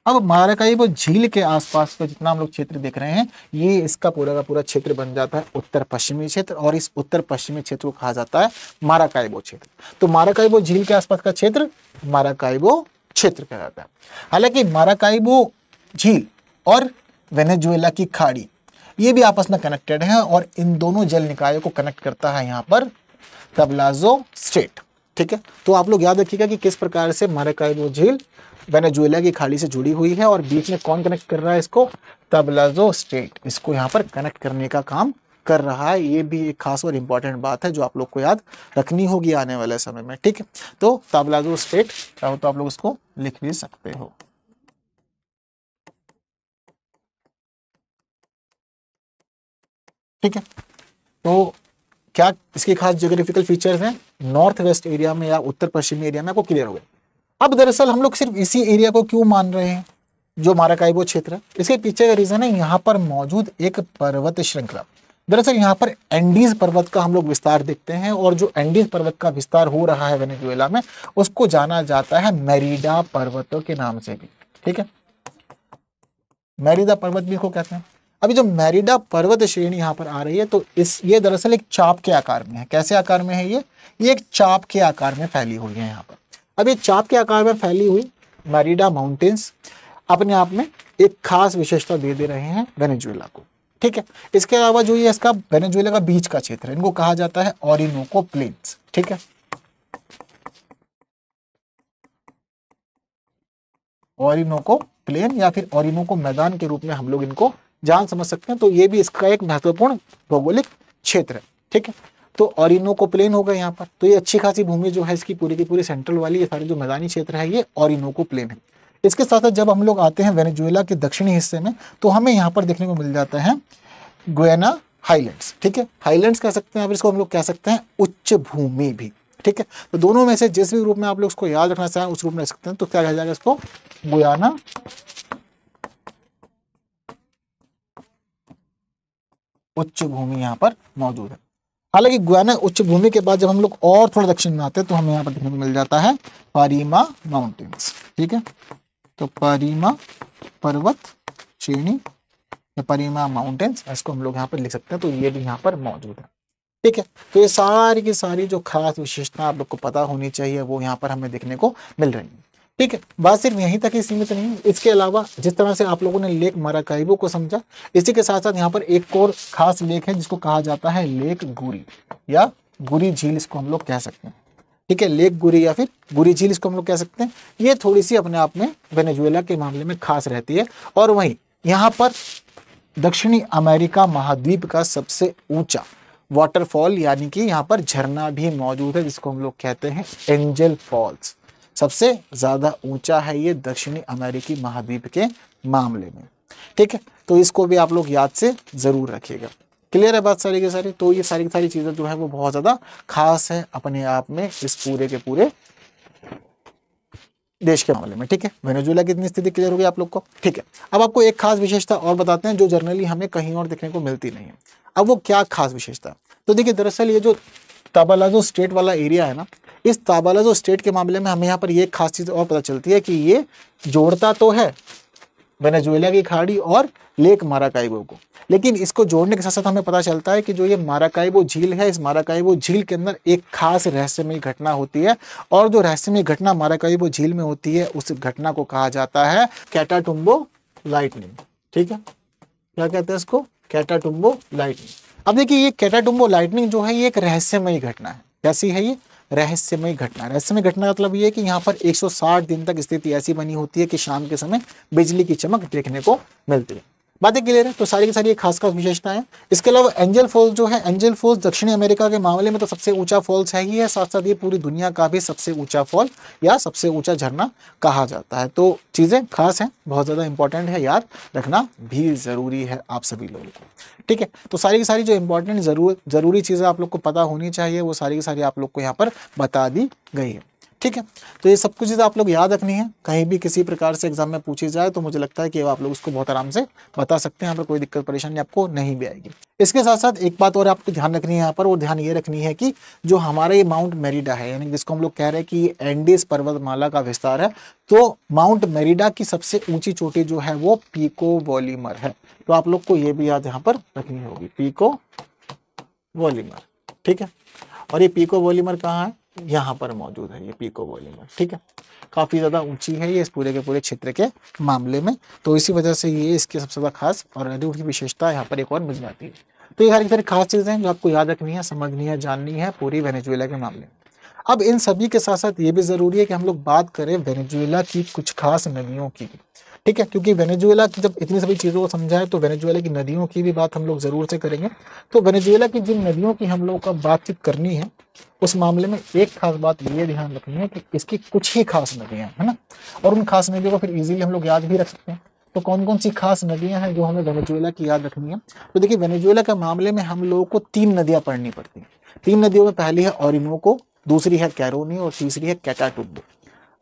अब माराकाइबो झील के आसपास का जितना हम लोग क्षेत्र देख रहे हैं, ये इसका पूरा का पूरा क्षेत्र बन जाता है उत्तर पश्चिमी क्षेत्र, और इस उत्तर पश्चिमी क्षेत्र को कहा जाता है माराकाइबो क्षेत्र। तो माराकाइबो झील के आसपास का क्षेत्र माराकाइबो क्षेत्र कहा जाता है। हालांकि माराकाइबो झील और वेनेजुएला की खाड़ी ये भी आपस में कनेक्टेड है, और इन दोनों जल निकायों को कनेक्ट करता है यहाँ पर तबलाजो स्ट्रेट। ठीक है, तो आप लोग याद रखिएगा कि किस प्रकार से माराकाइबो झील वेनेजुएला की खाड़ी से जुड़ी हुई है, और बीच में कौन कनेक्ट कर रहा है इसको? तबलाजो स्ट्रेट इसको यहाँ पर कनेक्ट करने का काम कर रहा है। ये भी एक खास और इम्पॉर्टेंट बात है जो आप लोग को याद रखनी होगी आने वाले समय में, ठीक है। तो ताबलाजो स्टेट चाहो तो आप लोग उसको लिख भी सकते हो, ठीक है। तो क्या इसके खास ज्योग्राफिकल फीचर्स हैं, नॉर्थ वेस्ट एरिया में या उत्तर पश्चिमी एरिया में, आपको क्लियर हो गया। अब दरअसल हम लोग सिर्फ इसी एरिया को क्यों मान रहे हैं जो माराकाइबो क्षेत्र है, इसके पीछे का रीजन है यहाँ पर मौजूद एक पर्वत श्रृंखला। दरअसल यहाँ पर एंडीज पर्वत का हम लोग विस्तार देखते हैं, और जो एंडीज पर्वत का विस्तार हो रहा है वेनेजुएला में, उसको जाना जाता है मेरिडा पर्वतों के नाम से भी, ठीक है। मेरिडा पर्वत भी इसको कहते हैं। अभी जो मेरिडा पर्वत श्रेणी यहाँ पर आ रही है, तो ये दरअसल एक चाप के आकार में है। कैसे आकार में है ये एक चाप के आकार में फैली हुई है यहाँ पर। अब ये चाप के आकार में फैली हुई मेरिडा माउंटेन्स अपने आप में एक खास विशेषता दे रहे हैं वेनेजुएला को, ठीक है। इसके अलावा जो ये इसका वेनेजुएला का बीच का क्षेत्र है, इनको कहा जाता है ओरिनोको प्लेन्स, ठीक है। ओरिनोको प्लेन या फिर ओरिनोको मैदान के रूप में हम लोग इनको जान समझ सकते हैं। तो ये भी इसका एक महत्वपूर्ण भौगोलिक क्षेत्र है, ठीक है। तो ओरिनोको प्लेन होगा यहाँ पर। तो ये अच्छी खासी भूमि जो है इसकी पूरी की पूरी सेंट्रल वाली, ये सारे जो मैदानी क्षेत्र है ये ओरिनोको प्लेन है। इसके साथ साथ जब हम लोग आते हैं वेनेजुएला के दक्षिणी हिस्से में, तो हमें यहाँ पर देखने को मिल जाता है गुयाना हाईलैंड्स, ठीक है। हाईलैंड्स कह सकते हैं, अब इसको हम लोग कह सकते हैं उच्च भूमि भी, ठीक है। तो दोनों में से जिस भी रूप में आप लोग उसको याद रखना चाहें उस रूप में रख सकते हैं। तो क्या कहा जाएगा इसको, गुयाना उच्च भूमि यहाँ पर मौजूद है। हालांकि गुयाना उच्च भूमि के बाद जब हम लोग और थोड़ा दक्षिण में आते हैं तो हमें यहाँ पर देखने को मिल जाता है पारीमा माउंटेन्स, ठीक है। तो पारीमा पर्वत श्रेणी या पारीमा माउंटेन्स, इसको हम लोग यहाँ पर लिख सकते हैं। तो ये भी यहाँ पर मौजूद है, ठीक है। तो ये सारी की सारी जो खास विशेषता आप लोग को पता होनी चाहिए वो यहाँ पर हमें देखने को मिल रही है, ठीक है। बात सिर्फ यहीं तक ही सीमित नहीं है। इसके अलावा जिस तरह से आप लोगों ने लेक माराकाइबो को समझा, इसी के साथ साथ यहाँ पर एक और खास लेक है जिसको कहा जाता है लेक गुरी या गुरी झील, इसको हम लोग कह सकते हैं, ठीक है। लेक गुरी या फिर गुरी झील इसको हम लोग कह सकते हैं। ये थोड़ी सी अपने आप में वेनेजुएला के मामले में खास रहती है। और वहीं यहाँ पर दक्षिणी अमेरिका महाद्वीप का सबसे ऊंचा वाटरफॉल यानी कि यहाँ पर झरना भी मौजूद है, जिसको हम लोग कहते हैं एंजल फॉल्स। सबसे ज्यादा ऊंचा है ये दक्षिणी अमेरिकी महाद्वीप के मामले में, ठीक है। तो इसको भी आप लोग याद से जरूर रखिएगा। क्लियर है बात सारी की सारी। तो ये सारी की सारी चीजें जो है वो बहुत ज्यादा खास है अपने आप में इस पूरे के पूरे देश के मामले में, ठीक है। वेनेजुएला की इतनी स्थिति क्लियर होगी आप लोग को, ठीक है। अब आपको एक खास विशेषता और बताते हैं जो जनरली हमें कहीं और देखने को मिलती नहीं है। अब वो क्या खास विशेषता, तो देखिए दरअसल ये जो ताबालाजो स्टेट वाला एरिया है ना, इस ताबालाजो स्टेट के मामले में हमें यहाँ पर ये खास चीज और पता चलती है कि ये जोड़ता तो है वेनेजुएला की खाड़ी और लेक माराकाइबो को, लेकिन इसको जोड़ने के साथ साथ हमें पता चलता है कि जो ये माराकाइबो झील है, इस माराकाइबो झील के अंदर एक खास रहस्यमयी घटना होती है। और जो रहस्यमयी घटना माराकाइबो झील में होती है उस घटना को कहा जाता है कैटाटुम्बो लाइटनिंग, ठीक है। क्या कहते हैं इसको, कैटाटुम्बो लाइटनिंग। अब देखिए ये कैटाटुम्बो लाइटनिंग जो है ये एक रहस्यमयी घटना है। कैसी है ये, रहस्यमयी घटना। रहस्यमयी घटना का मतलब ये है कि यहाँ पर 160 दिन तक स्थिति ऐसी बनी होती है कि शाम के समय बिजली की चमक देखने को मिलती है। बातें क्लियर है। तो सारी की सारी खास खास विशेषताएं हैं। इसके अलावा एंजल फॉल्स जो है, एंजल फॉल्स दक्षिणी अमेरिका के मामले में तो सबसे ऊंचा फॉल्स है ही है, साथ साथ ये पूरी दुनिया का भी सबसे ऊंचा फॉल या सबसे ऊंचा झरना कहा जाता है। तो चीजें खास हैं, बहुत ज्यादा इंपॉर्टेंट है, याद रखना भी जरूरी है आप सभी लोगों को, ठीक है। तो सारी की सारी जो इंपॉर्टेंट जरूरी चीजें आप लोग को पता होनी चाहिए वो सारी की सारी आप लोग को यहाँ पर बता दी गई है, ठीक है। तो ये सब कुछ चीज़ें आप लोग याद रखनी है। कहीं भी किसी प्रकार से एग्जाम में पूछी जाए तो मुझे लगता है कि आप लोग उसको बहुत आराम से बता सकते हैं, यहाँ पर कोई दिक्कत परेशानी आपको नहीं भी आएगी। इसके साथ साथ एक बात और आपको ध्यान रखनी है यहाँ पर, वो ध्यान ये रखनी है कि जो हमारा ये माउंट मेरिडा है, यानी जिसको हम लोग कह रहे हैं कि एंडीज पर्वतमाला का विस्तार है, तो माउंट मेरिडा की सबसे ऊंची चोटी जो है वो पीको वॉलीमर है। तो आप लोग को ये भी याद यहाँ पर रखनी होगी, पीको वॉलीमर, ठीक है। और ये पीको वॉलीमर कहाँ है, यहाँ पर मौजूद है ये पीको वॉलीमर, ठीक है। काफी ज्यादा ऊंची है ये इस पूरे के पूरे क्षेत्र के मामले में, तो इसी वजह से ये इसके सबसे ज्यादा खास और अद्वितीय विशेषता यहाँ पर एक और मिल जाती है। तो ये सारी खास चीजें हैं जो आपको याद रखनी है, समझनी है, जाननी है पूरी वेनेजुएला के मामले में। अब इन सभी के साथ साथ ये भी जरूरी है कि हम लोग बात करें वेनेजुएला की कुछ खास नदियों की, ठीक है, क्योंकि वेनेजुएला की जब इतनी सभी चीज़ों को समझा है तो वेनेजुएला की नदियों की भी बात हम लोग ज़रूर से करेंगे। तो वेनेजुएला की जिन नदियों की हम लोग का बातचीत करनी है उस मामले में एक खास बात ये ध्यान रखनी है कि इसकी कुछ ही खास नदियाँ है ना, और उन खास नदियों को फिर इजीली हम लोग याद भी रख सकते हैं। तो कौन कौन सी खास नदियाँ हैं जो हमें वेनेजुएला की याद रखनी है? तो देखिए, वेनेजुएला के मामले में हम लोगों को 3 नदियाँ पढ़नी पड़ती हैं। 3 नदियों में पहली है ओरिनोको, दूसरी है कैरोनी और तीसरी है कैटाटुम्बो।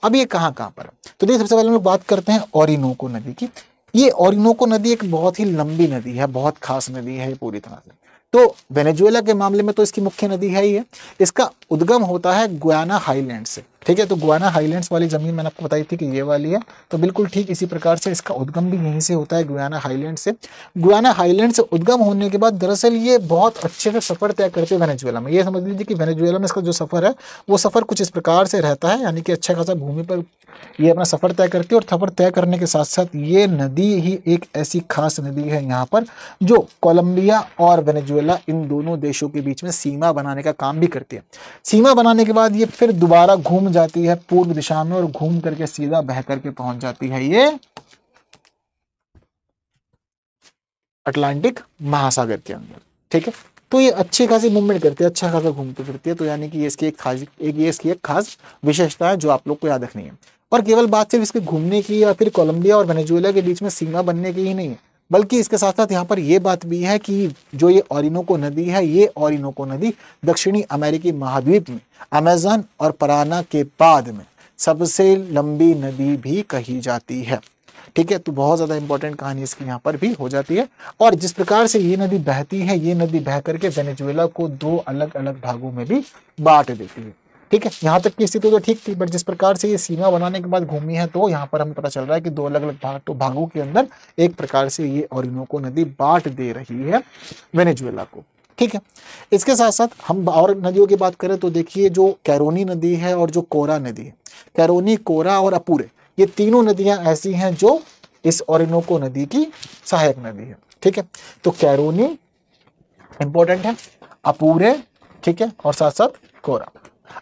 अब ये कहाँ कहाँ पर है? तो देखिए, सबसे पहले हम लोग बात करते हैं ओरिनोको नदी की। ये ओरिनोको नदी एक बहुत ही लंबी नदी है, बहुत खास नदी है पूरी तरह से। तो वेनेजुएला के मामले में तो इसकी मुख्य नदी है ही है। इसका उद्गम होता है गुयाना हाईलैंड से, ठीक है। तो गुयाना हाईलैंड्स वाली जमीन मैंने आपको बताई थी कि ये वाली है, तो बिल्कुल ठीक इसी प्रकार से इसका उद्गम भी यहीं से होता है, गुयाना हाईलैंड से। गुयाना हाईलैंड से उद्गम होने के बाद दरअसल ये बहुत अच्छे से सफर तय करते हैं वेनेजुएला में। ये समझ लीजिए कि वेनेजुएला में इसका जो सफर है वो सफर कुछ इस प्रकार से रहता है, यानी कि अच्छा खासा भूमि पर ये अपना सफर तय करती है। और सफर तय करने के साथ साथ ये नदी ही एक ऐसी खास नदी है यहाँ पर जो कोलंबिया और वेनेजुएला इन दोनों देशों के बीच में सीमा बनाने का काम भी करती है। सीमा बनाने के बाद ये फिर दोबारा घूम जाती है पूर्व दिशा में और घूम करके सीधा बह करके पहुंच जाती है ये अटलांटिक महासागर के अंदर, ठीक है। तो ये अच्छी खासी मूवमेंट करती है, अच्छा खासा घूमती फिरती है। तो यानी कि इसकी एक खास विशेषता है जो आप लोग को याद रखनी है। और केवल बात सिर्फ इसके घूमने की या फिर कोलंबिया और वेनेजुएला के बीच में सीमा बनने की ही नहीं है, बल्कि इसके साथ साथ यहाँ पर यह बात भी है कि जो ये ओरिनोको नदी है, ये ओरिनोको नदी दक्षिणी अमेरिकी महाद्वीप में अमेज़न और पराना के बाद में सबसे लंबी नदी भी कही जाती है, ठीक है। तो बहुत ज़्यादा इंपॉर्टेंट कहानी इसकी यहाँ पर भी हो जाती है। और जिस प्रकार से ये नदी बहती है, ये नदी बह करके वेनेजुएला को 2 अलग अलग भागों में भी बांट देती है, ठीक है। यहाँ तक की स्थिति तो ठीक थी, बट जिस प्रकार से ये सीमा बनाने के बाद घूमी है तो यहाँ पर हमें पता चल रहा है कि 2 अलग अलग भागों के अंदर एक प्रकार से ये ओरिनोको नदी बांट दे रही है वेनेजुएला को, ठीक है। इसके साथ साथ हम और नदियों की बात करें तो देखिए, जो कैरोनी नदी है और जो कोरा नदी है, कैरोनी, कोरा और अपूरे, ये तीनों नदियां ऐसी हैं जो इस ओरिनोको नदी की सहायक नदी है, ठीक है। तो कैरोनी इंपॉर्टेंट है, अपूरे, ठीक है, और साथ साथ कोरा।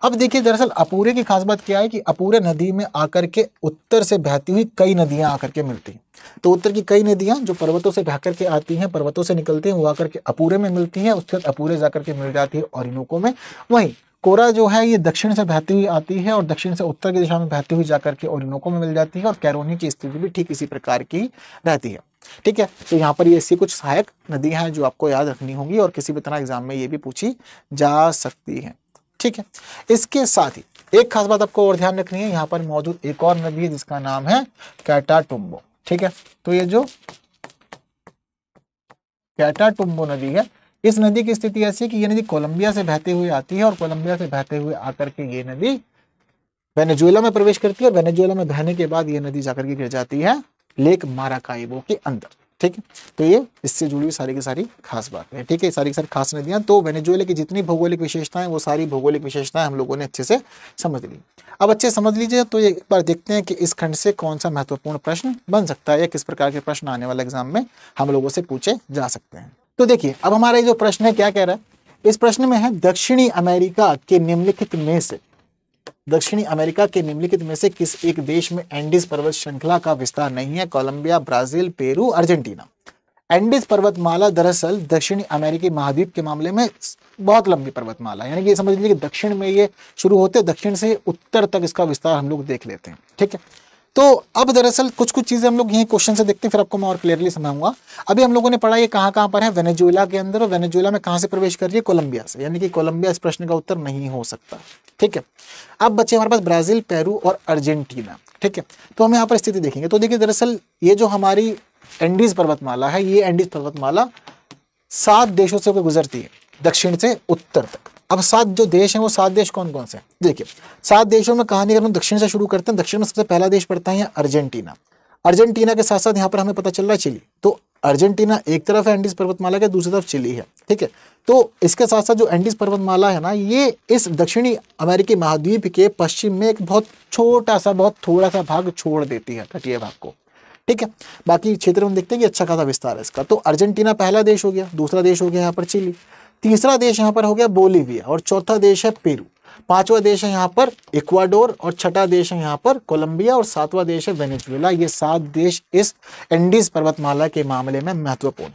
अब देखिए, दरअसल अपूरे की खास बात क्या है कि अपूरे नदी में आकर के उत्तर से बहती हुई कई नदियां आकर के मिलती हैं। तो उत्तर की कई नदियां जो पर्वतों से बह करके आती हैं, पर्वतों से निकलती हैं, वो आकर के अपूरे में मिलती हैं, उसके बाद अपूरे जाकर के मिल जाती है ओरिनोको में। वहीं कोरा जो है ये दक्षिण से बहती हुई आती है और दक्षिण से उत्तर की दिशा में बहती हुई जाकर के ओरिनोको में मिल जाती है। और कैरोनी की स्थिति भी ठीक इसी प्रकार की रहती है, ठीक है। तो यहाँ पर ये ऐसी कुछ सहायक नदियां हैं जो आपको याद रखनी होंगी और किसी भी तरह एग्जाम में ये भी पूछी जा सकती है, ठीक है। इसके साथ ही एक खास बात आपको और ध्यान रखनी है, यहाँ पर मौजूद एक और नदी है जिसका नाम है कैटाटुम्बो, ठीक है। तो ये जो कैटाटुम्बो नदी है, इस नदी की स्थिति ऐसी है कि ये नदी कोलंबिया से बहते हुए आती है और कोलंबिया से बहते हुए आकर के ये नदी वेनेजुएला में प्रवेश करती है और वेनेजुएला में बहने के बाद ये नदी जाकर के गिर जाती है लेक माराकाइबो के अंदर, ठीक है। तो ये इससे जुड़ी हुई सारी की सारी खास बात है, ठीक है, सारी की सारी खास नदियां। तो वेनेजुएला की जितनी भौगोलिक विशेषताएं, वो सारी भौगोलिक विशेषताएं हम लोगों ने अच्छे से समझ ली। अब अच्छे समझ लीजिए, तो एक बार देखते हैं कि इस खंड से कौन सा महत्वपूर्ण प्रश्न बन सकता है या किस प्रकार के प्रश्न आने वाले एग्जाम में हम लोगों से पूछे जा सकते हैं। तो देखिए, अब हमारा जो प्रश्न है क्या कह रहा है, इस प्रश्न में है दक्षिणी अमेरिका के निम्नलिखित में से, दक्षिणी अमेरिका के निम्नलिखित में से किस एक देश में एंडीज पर्वत श्रृंखला का विस्तार नहीं है? Colombia, Brazil, Peru, Argentina. Andes पर्वतमाला दरअसल दक्षिणी अमेरिकी महाद्वीप के मामले में बहुत लंबी पर्वतमाला है, यानी कि समझ लीजिए कि दक्षिण में ये शुरू होते, दक्षिण से उत्तर तक इसका विस्तार हम लोग देख लेते हैं, ठीक है। तो अब दरअसल कुछ कुछ चीजें हम लोग यही क्वेश्चन से देखते हैं, फिर आपको मैं और क्लियरली समझाऊंगा। अभी हम लोगों ने पढ़ा ये कहाँ पर है, वेनेजुएला के अंदर, और वेनेजुएला में कहाँ से प्रवेश कर रही है? कोलंबिया से, यानी कि कोलंबिया इस प्रश्न का उत्तर नहीं हो सकता, ठीक है। अब बच्चे हमारे पास ब्राजील, पेरू और अर्जेंटीना, ठीक है। तो हम यहाँ पर स्थिति देखेंगे, तो देखिए दरअसल ये जो हमारी एंडीज पर्वतमाला है, ये एंडीज पर्वतमाला 7 देशों से गुजरती है दक्षिण से उत्तर तक। अब 7 जो देश हैं वो 7 देश कौन कौन से हैं? देखिए 7 देशों में कहानी अगर हम दक्षिण से शुरू करते हैं, दक्षिण में सबसे पहला देश पड़ता है अर्जेंटीना। अर्जेंटीना के साथ साथ यहाँ पर हमें पता चल रहा है चिली। तो अर्जेंटीना एक तरफ है एंडीज पर्वतमाला के, दूसरी तरफ चिली है, ठीक है। तो इसके साथ साथ जो एंडीज पर्वतमाला है ना, ये इस दक्षिणी अमेरिकी महाद्वीप के पश्चिम में एक बहुत छोटा सा, बहुत थोड़ा सा भाग छोड़ देती है, तटीय भाग को, ठीक है। बाकी क्षेत्र में देखते हैं कि अच्छा खासा विस्तार है इसका। तो अर्जेंटीना पहला देश हो गया, दूसरा देश हो गया यहाँ पर चिली, तीसरा देश यहाँ पर हो गया बोलीविया और चौथा देश है पेरू। पांचवा देश है यहाँ पर इक्वाडोर और छठा देश है यहाँ पर कोलंबिया और सातवां देश है वेनेजुएला। ये 7 देश इस एंडीज पर्वतमाला के मामले में महत्वपूर्ण।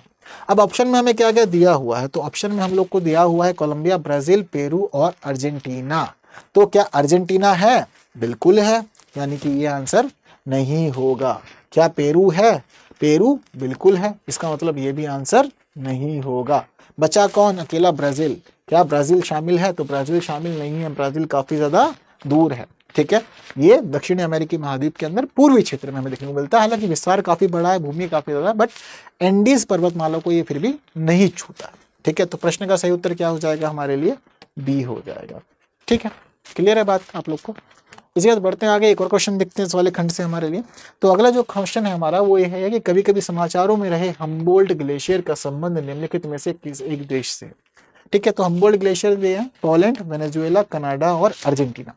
अब ऑप्शन में हमें क्या क्या दिया हुआ है, तो ऑप्शन में हम लोग को दिया हुआ है कोलंबिया, ब्राजील, पेरू और अर्जेंटीना। तो क्या अर्जेंटीना है? बिल्कुल है, यानी कि ये आंसर नहीं होगा। क्या पेरू है? पेरू बिल्कुल है, इसका मतलब ये भी आंसर नहीं होगा। बचा कौन? अकेला ब्राजील। क्या ब्राजील शामिल है? तो ब्राजील शामिल नहीं है, ब्राजील काफी ज्यादा दूर है। ठीक है, ये दक्षिणी अमेरिकी महाद्वीप के अंदर पूर्वी क्षेत्र में हमें देखने को मिलता है। हालांकि विस्तार काफी बड़ा है, भूमि काफी ज्यादा, बट एंडीज पर्वतमाला को ये फिर भी नहीं छूता। ठीक है, तो प्रश्न का सही उत्तर क्या हो जाएगा हमारे लिए? बी हो जाएगा। ठीक है, क्लियर है बात आप लोग को? इसी बात बढ़ते हैं आगे, एक और क्वेश्चन देखते हैं इस वाले खंड से हमारे लिए। तो अगला जो क्वेश्चन है हमारा वो ये है कि कभी कभी समाचारों में रहे हम्बोल्ट ग्लेशियर का संबंध निम्नलिखित में से किस एक देश से? ठीक है, तो हम्बोल्ट ग्लेशियर दिए हैं पोलैंड, वेनेजुएला, कनाडा और अर्जेंटीना।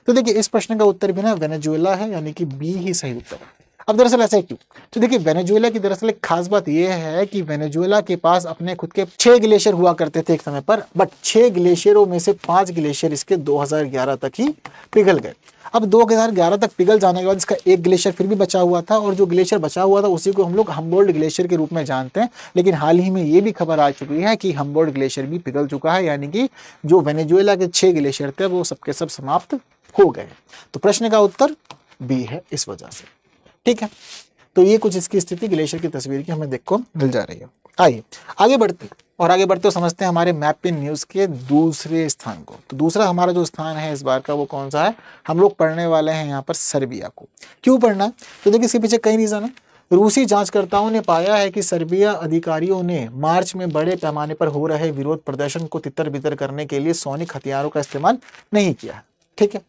तो देखिए इस प्रश्न का उत्तर भी ना वेनेजुएला है, यानी कि बी ही सही उत्तर है। अब दरअसल ऐसा क्यों? तो देखिए वेनेजुएला की दरअसल एक खास बात यह है कि वेनेजुएला के पास अपने खुद के 6 ग्लेशियर हुआ करते थे एक समय पर, बट 6 ग्लेशियरों में से 5 ग्लेशियर इसके 2011 तक ही पिघल गए। अब 2011 तक पिघल जाने के बाद इसका एक ग्लेशियर फिर भी बचा हुआ था, और जो ग्लेशियर बचा हुआ था उसी को हम लोग हम्बोल्ट ग्लेशियर के रूप में जानते हैं। लेकिन हाल ही में ये भी खबर आ चुकी है कि हम्बोल्ट ग्लेशियर भी पिघल चुका है, यानी कि जो वेनेजुएला के 6 ग्लेशियर थे वो सबके सब समाप्त हो गए। तो प्रश्न का उत्तर बी है इस वजह से। ठीक है, तो ये कुछ इसकी स्थिति ग्लेशियर की तस्वीर की हमें देखने को मिल जा रही है। आइए आगे बढ़ते हो समझते हैं हमारे मैप इन न्यूज के दूसरे स्थान को। तो दूसरा हमारा जो स्थान है इस बार का वो कौन सा है? हम लोग पढ़ने वाले हैं यहाँ पर सर्बिया को। क्यों पढ़ना है? तो देखिए इसके पीछे कई रीजन है। रूसी जांचकर्ताओं ने पाया है कि सर्बिया अधिकारियों ने मार्च में बड़े पैमाने पर हो रहे विरोध प्रदर्शन को तितर बितर करने के लिए सैनिक हथियारों का इस्तेमाल नहीं किया है। ठीक है,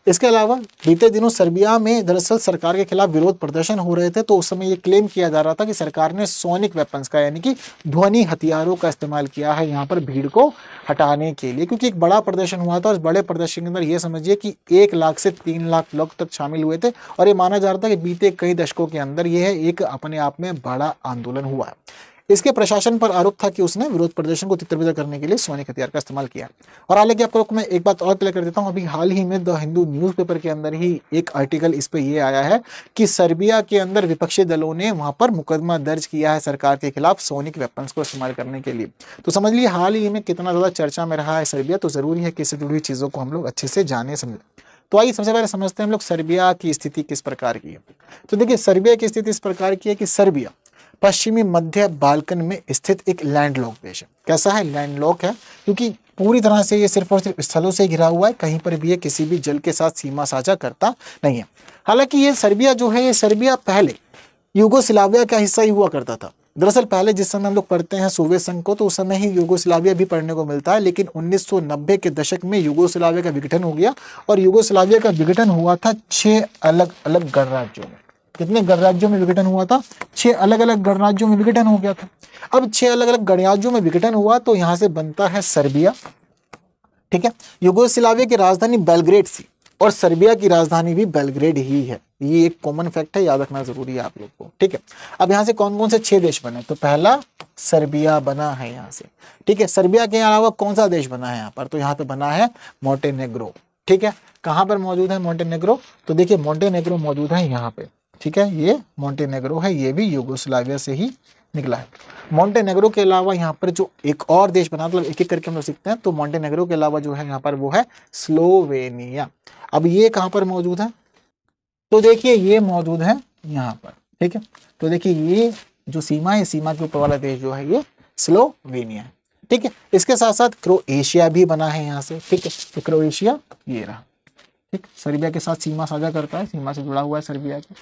इसके अलावा बीते दिनों सर्बिया में दरअसल सरकार के खिलाफ विरोध प्रदर्शन हो रहे थे, तो उस समय ये क्लेम किया जा रहा था कि सरकार ने सोनिक वेपन्स का यानी कि ध्वनि हथियारों का इस्तेमाल किया है यहाँ पर भीड़ को हटाने के लिए, क्योंकि एक बड़ा प्रदर्शन हुआ था। और इस बड़े प्रदर्शन के अंदर ये समझिए कि 1 लाख से 3 लाख लोग तक शामिल हुए थे, और ये माना जा रहा था कि बीते कई दशकों के अंदर यह एक अपने आप में बड़ा आंदोलन हुआ है। इसके प्रशासन पर आरोप था कि उसने विरोध प्रदर्शन को तितर-बितर करने के लिए सैनिक हथियार का इस्तेमाल किया। और हालांकि आपको मैं एक बात और क्लियर कर देता हूं, अभी हाल ही में द हिंदू न्यूज़पेपर के अंदर ही एक आर्टिकल इस पे ये आया है कि सर्बिया के अंदर विपक्षी दलों ने वहां पर मुकदमा दर्ज किया है सरकार के खिलाफ सैनिक वेपन्स को इस्तेमाल करने के लिए। तो समझ लीजिए हाल ही में कितना ज्यादा चर्चा में रहा है सर्बिया, तो जरूरी है कि इससे जुड़ी हुई चीजों को हम लोग अच्छे से जाने समझें। तो आइए सबसे पहले समझते हैं हम लोग सर्बिया की स्थिति किस प्रकार की है। तो देखिए सर्बिया की स्थिति इस प्रकार की है कि सर्बिया पश्चिमी मध्य बाल्कन में स्थित एक लैंडलॉक देश है। कैसा है? लैंडलॉक है, क्योंकि पूरी तरह से ये सिर्फ और सिर्फ स्थलों से घिरा हुआ है, कहीं पर भी ये किसी भी जल के साथ सीमा साझा करता नहीं है। हालांकि ये सर्बिया जो है, ये सर्बिया पहले यूगोस्लाविया का हिस्सा ही हुआ करता था। दरअसल पहले जिस समय हम लोग पढ़ते हैं सोवियत संघ को, तो उस समय ही यूगोस्लाविया भी पढ़ने को मिलता है, लेकिन 1990 के दशक में यूगोस्लाविया का विघटन हो गया, और यूगोस्लाविया का विघटन हुआ था 6 अलग अलग गणराज्यों में। कितने गणराज्यों में विघटन हुआ था? 6 अलग अलग गणराज्यों में विघटन हो गया था। अब 6 अलग अलग गणराज्यों में विघटन हुआ तो यहां से बनता है सर्बिया। ठीक है, यूगोस्लाविया की राजधानी बेलग्रेड थी, और सर्बिया की राजधानी भी बेलग्रेड ही है। ये एक कॉमन फैक्ट है, याद रखना जरूरी है आप लोग को। ठीक है, अब यहाँ से कौन कौन से 6 देश बने? तो पहला सर्बिया बना है यहाँ से। ठीक है, सर्बिया के अलावा कौन सा देश बना है यहाँ पर? तो यहाँ पे बना है मोंटेनेग्रो। ठीक है, कहाँ पर मौजूद है मोंटेनेग्रो? तो देखिए मोंटेनेग्रो मौजूद है यहाँ पे। ठीक है, ये मोंटेनेग्रो है, ये भी यूगोस्लाविया से ही निकला है। मोंटेनेग्रो के अलावा यहाँ पर जो एक और देश बना, मतलब एक एक करके हम लोग सीखते हैं। तो मोंटेनेग्रो के अलावा जो है यहाँ पर वो है स्लोवेनिया। अब ये कहाँ पर मौजूद है? तो देखिए ये मौजूद है यहाँ पर। ठीक है, तो देखिए ये जो सीमा है, सीमा के ऊपर वाला देश जो है ये स्लोवेनिया है। ठीक है, इसके साथ साथ क्रोएशिया भी बना है यहाँ से। ठीक है, तो क्रोएशिया ये रहा। ठीक, सर्बिया के साथ सीमा साझा करता है, सीमा से जुड़ा हुआ है सर्बिया के।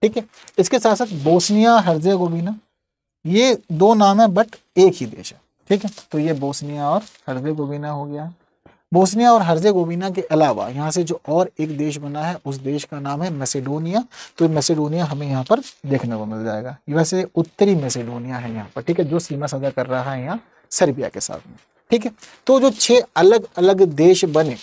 ठीक है, इसके साथ साथ बोस्निया हर्जेगोविना, ये 2 नाम है बट एक ही देश है। ठीक है, तो ये बोस्निया और हर्जेगोविना हो गया। बोस्निया और हर्जेगोविना के अलावा यहाँ से जो और एक देश बना है उस देश का नाम है मैसेडोनिया। तो मैसेडोनिया हमें यहाँ पर देखने को मिल जाएगा। वैसे उत्तरी मैसेडोनिया है यहाँ पर। ठीक है, जो सीमा साझा कर रहा है यहाँ सर्बिया के साथ में। ठीक है, तो जो 6 अलग अलग देश बने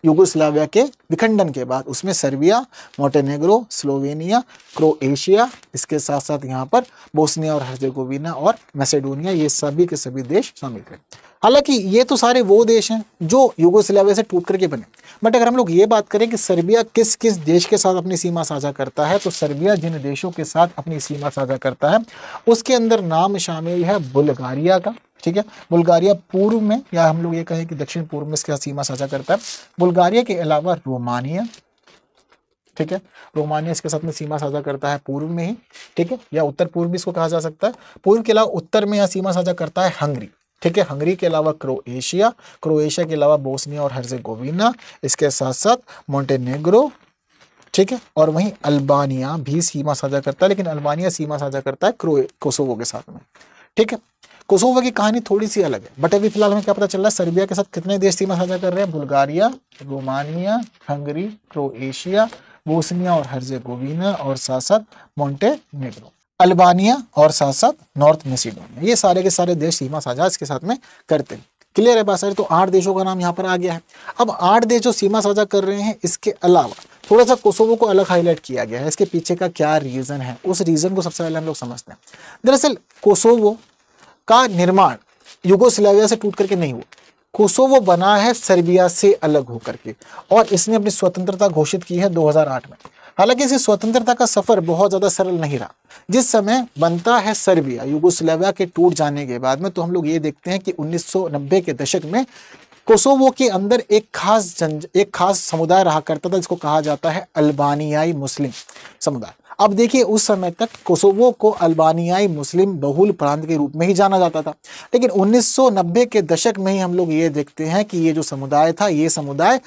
युगोस्लाविया के विखंडन के बाद। उसमें सर्बिया, मोंटेनेग्रो, स्लोवेनिया, क्रोएशिया, इसके साथ साथ यहाँ पर बोस्निया और हर्जेगोविना और मैसेडोनिया, ये सभी के सभी देश शामिल थे। हालांकि ये तो सारे वो देश हैं जो युगोस्लाविया से टूट करके बने, बट अगर हम लोग ये बात करें कि सर्बिया किस किस देश के साथ अपनी सीमा साझा करता है, तो सर्बिया जिन देशों के साथ अपनी सीमा साझा करता है उसके अंदर नाम शामिल है बुल्गारिया का। ठीक है, बुल्गारिया पूर्व में, या हम लोग ये कहें कि दक्षिण पूर्व में इसके साथ सीमा साझा करता है। बुल्गारिया के अलावा रोमानिया, ठीक है, रोमानिया इसके साथ में सीमा साझा करता है पूर्व में ही, ठीक है, या उत्तर पूर्व भी इसको कहा जा सकता है। पूर्व के अलावा उत्तर में यहाँ सीमा साझा करता है हंगरी, ठीक है, हंगरी के अलावा क्रोएशिया, क्रोएशिया के अलावा बोस्निया और हर्जेगोविना, इसके साथ साथ मोंटेनेग्रो, ठीक है, और वहीं अल्बानिया भी सीमा साझा करता है, लेकिन अल्बानिया सीमा साझा करता है कोसोवो के साथ में। ठीक है, कोसोवो की कहानी थोड़ी सी अलग है, बट अभी फिलहाल हमें क्या पता चल रहा है, सर्बिया के साथ कितने देश सीमा साझा कर रहे हैं, Bulgaria, Romania, Hungary, Croatia, Bosnia और हर्जेगोविना और साथ साथ मोंटेनेग्रो, अल्बानिया और साथ साथ नॉर्थ मैसेडोनिया, ये सारे के सारे देश सीमा साझा इसके साथ में करते हैं। क्लियर है बात सारी? तो 8 देशों का नाम यहाँ पर आ गया है। अब 8 देश जो सीमा साझा कर रहे हैं, इसके अलावा थोड़ा सा कोसोवो को अलग हाईलाइट किया गया है। इसके पीछे का क्या रीजन है, उस रीजन को सबसे पहले हम लोग समझते हैं। दरअसल कोसोवो का निर्माण युगोस्लाविया से टूट करके नहीं हुआ, कोसोवो बना है सर्बिया से अलग होकर के, और इसने अपनी स्वतंत्रता घोषित की है 2008 में। हालांकि इस स्वतंत्रता का सफर बहुत ज्यादा सरल नहीं रहा। जिस समय बनता है सर्बिया युगोस्लाविया के टूट जाने के बाद में, तो हम लोग ये देखते हैं कि 1990 के दशक में कोसोवो के अंदर एक खास समुदाय रहा करता था, जिसको कहा जाता है अल्बानियाई मुस्लिम समुदाय। अब देखिए, उस समय तक कोसोवो को अल्बानियाई मुस्लिम बहुल प्रांत के रूप में ही जाना जाता था, लेकिन 1990 के दशक में ही हम लोग ये देखते हैं कि ये जो समुदाय था, ये समुदाय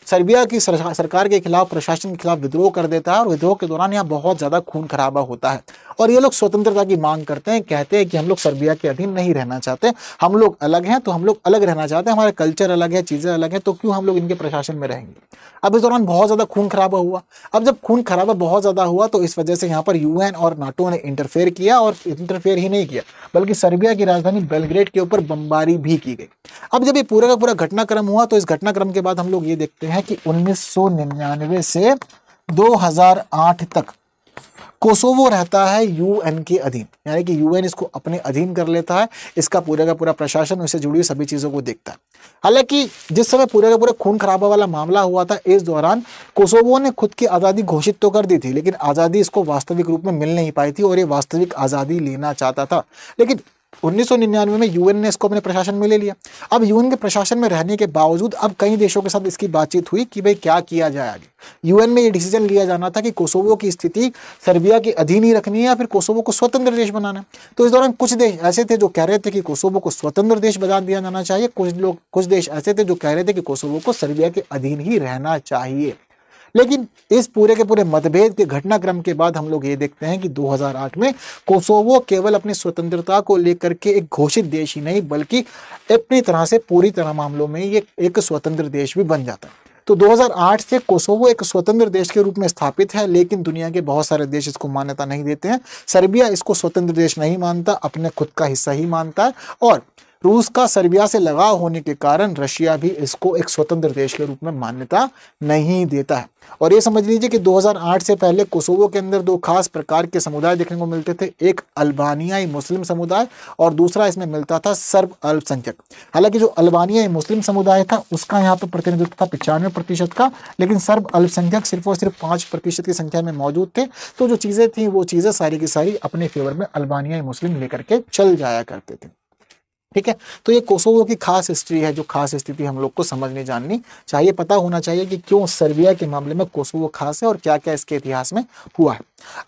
सर्बिया की सरकार के खिलाफ, प्रशासन के खिलाफ विद्रोह कर देता है, और विद्रोह के दौरान यहाँ बहुत ज़्यादा खून खराबा होता है, और ये लोग स्वतंत्रता की मांग करते हैं। कहते हैं कि हम लोग सर्बिया के अधीन नहीं रहना चाहते, हम लोग अलग हैं, तो हम लोग अलग रहना चाहते हैं, हमारे कल्चर अलग है, चीज़ें अलग हैं, तो क्यों हम लोग इनके प्रशासन में रहेंगे। अब इस दौरान बहुत ज़्यादा खून खराबा हुआ। अब जब खून खराबा बहुत ज़्यादा हुआ, तो इस वजह से यहाँ पर यूएन और नाटो ने इंटरफेयर किया, और इंटरफेयर ही नहीं किया बल्कि सर्बिया की राजधानी बेलग्रेड के ऊपर बमबारी भी की गई। अब जब ये पूरा का पूरा घटनाक्रम हुआ, तो इस घटनाक्रम के बाद हम लोग ये देखते हैं कि 1999 से 2008 तक कोसोवो रहता है यूएन के अधीन, यानी कि यूएन इसको अपने अधीन कर लेता है। इसका पूरा का पूरा प्रशासन उससे जुड़ी हुई सभी चीज़ों को देखता है। हालांकि जिस समय पूरे का पूरा खून खराबा वाला मामला हुआ था, इस दौरान कोसोवो ने खुद की आज़ादी घोषित तो कर दी थी, लेकिन आज़ादी इसको वास्तविक रूप में मिल नहीं पाई थी, और ये वास्तविक आज़ादी लेना चाहता था। लेकिन 1999 में यूएन ने इसको अपने प्रशासन में ले लिया। अब यूएन के प्रशासन में रहने के बावजूद अब कई देशों के साथ इसकी बातचीत हुई कि भाई क्या किया जाए आगे। यूएन में ये डिसीजन लिया जाना था कि कोसोवो की स्थिति सर्बिया के अधीन ही रखनी है या फिर कोसोवो को स्वतंत्र देश बनाना है। तो इस दौरान कुछ देश ऐसे थे जो कह रहे थे कि कोसोवो को स्वतंत्र देश बना दिया जाना चाहिए, कुछ देश ऐसे थे जो कह रहे थे कि कोसोवो को सर्बिया के अधीन ही रहना चाहिए। लेकिन इस पूरे के पूरे मतभेद के घटनाक्रम के बाद हम लोग ये देखते हैं कि 2008 में कोसोवो केवल अपनी स्वतंत्रता को लेकर के एक घोषित देश ही नहीं, बल्कि अपनी तरह से पूरी तरह मामलों में ये एक स्वतंत्र देश भी बन जाता है। तो 2008 से कोसोवो एक स्वतंत्र देश के रूप में स्थापित है, लेकिन दुनिया के बहुत सारे देश इसको मान्यता नहीं देते हैं। सर्बिया इसको स्वतंत्र देश नहीं मानता, अपने खुद का हिस्सा ही मानता है, और रूस का सर्बिया से लगाव होने के कारण रशिया भी इसको एक स्वतंत्र देश के रूप में मान्यता नहीं देता है। और ये समझ लीजिए कि 2008 से पहले कोसोवो के अंदर 2 खास प्रकार के समुदाय देखने को मिलते थे, एक अल्बानियाई मुस्लिम समुदाय और दूसरा इसमें मिलता था सर्ब अल्पसंख्यक। हालांकि जो अल्बानियाई मुस्लिम समुदाय था उसका यहाँ पर प्रतिनिधित्व था 95% का, लेकिन सर्ब अल्पसंख्यक सिर्फ और सिर्फ 5% की संख्या में मौजूद थे। तो जो चीज़ें थी वो चीज़ें सारी की सारी अपने फेवर में अल्बानियाई मुस्लिम लेकर के चल जाया करते थे। ठीक है, तो ये कोसोवो की खास हिस्ट्री है, जो खास स्थिति हम लोग को समझनी जाननी चाहिए, पता होना चाहिए कि क्यों सर्बिया के मामले में कोसोवो खास है और क्या क्या इसके इतिहास में हुआ है।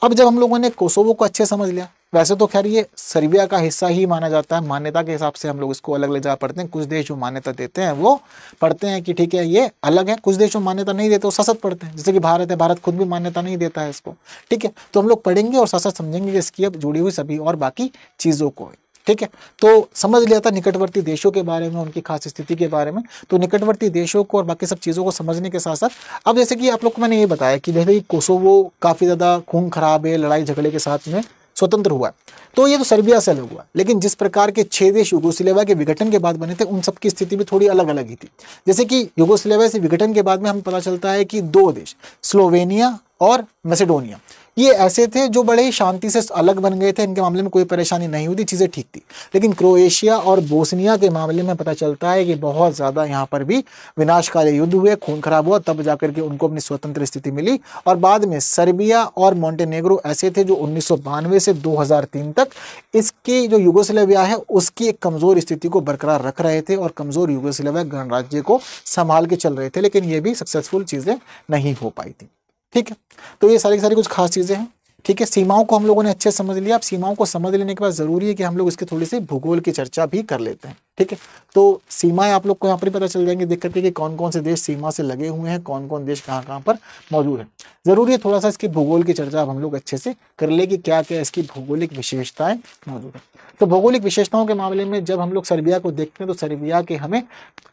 अब जब हम लोगों ने कोसोवो को अच्छे समझ लिया, वैसे तो खैर ये सर्बिया का हिस्सा ही माना जाता है, मान्यता के हिसाब से हम लोग इसको अलग अलग जगह पढ़ते हैं। कुछ देश जो मान्यता देते हैं वो पढ़ते हैं कि ठीक है ये अलग है, कुछ देश जो मान्यता नहीं देते वो सशत पढ़ते हैं, जैसे कि भारत है, भारत खुद भी मान्यता नहीं देता है इसको। ठीक है, तो हम लोग पढ़ेंगे और सशत समझेंगे कि इसकी अब जुड़ी हुई सभी और बाकी चीज़ों को। ठीक है, तो समझ लिया था निकटवर्ती देशों के बारे में, उनकी खास स्थिति के बारे में। तो निकटवर्ती देशों को और बाकी सब चीज़ों को समझने के साथ साथ अब जैसे कि आप लोग को मैंने ये बताया कि जैसे कि कोसोवो काफ़ी ज़्यादा खून खराब है, लड़ाई झगड़े के साथ में स्वतंत्र हुआ। तो ये तो सर्बिया से अलग हुआ, लेकिन जिस प्रकार के 6 देश यूगोस्लाविया के विघटन के बाद बने थे उन सबकी स्थिति भी थोड़ी अलग अलग ही थी। जैसे कि यूगोस्लाविया से विघटन के बाद में हमें पता चलता है कि 2 देश स्लोवेनिया और मैसेडोनिया ये ऐसे थे जो बड़े ही शांति से अलग बन गए थे, इनके मामले में कोई परेशानी नहीं हुई थी, चीज़ें ठीक थी। लेकिन क्रोएशिया और बोस्निया के मामले में पता चलता है कि बहुत ज़्यादा यहाँ पर भी विनाशकारी युद्ध हुए, खून खराब हुआ, तब जाकर के उनको अपनी स्वतंत्र स्थिति मिली। और बाद में सर्बिया और मॉन्टेनेग्रो ऐसे थे जो 1992 से 2003 तक इसकी जो यूगोस्लाविया है उसकी एक कमज़ोर स्थिति को बरकरार रख रहे थे और कमज़ोर यूगोस्लाविया गणराज्य को संभाल के चल रहे थे, लेकिन ये भी सक्सेसफुल चीज़ें नहीं हो पाई थी। ठीक है, तो ये सारी की सारी कुछ खास चीज़ें हैं। ठीक है, सीमाओं को हम लोगों ने अच्छे से समझ लिया। अब सीमाओं को समझ लेने के बाद ज़रूरी है कि हम लोग इसके थोड़ी सी भूगोल की चर्चा भी कर लेते हैं। ठीक है, तो सीमाएं आप लोग को यहाँ पर पता चल जाएंगे देख करके कि कौन कौन से देश सीमा से लगे हुए हैं, कौन कौन देश कहाँ कहाँ पर मौजूद है। ज़रूरी है थोड़ा सा इसकी भूगोल की चर्चा अब हम लोग अच्छे से कर ले कि क्या क्या इसकी भौगोलिक विशेषताएं मौजूद है। तो भौगोलिक विशेषताओं के मामले में जब हम लोग सर्बिया को देखते हैं तो सर्बिया के हमें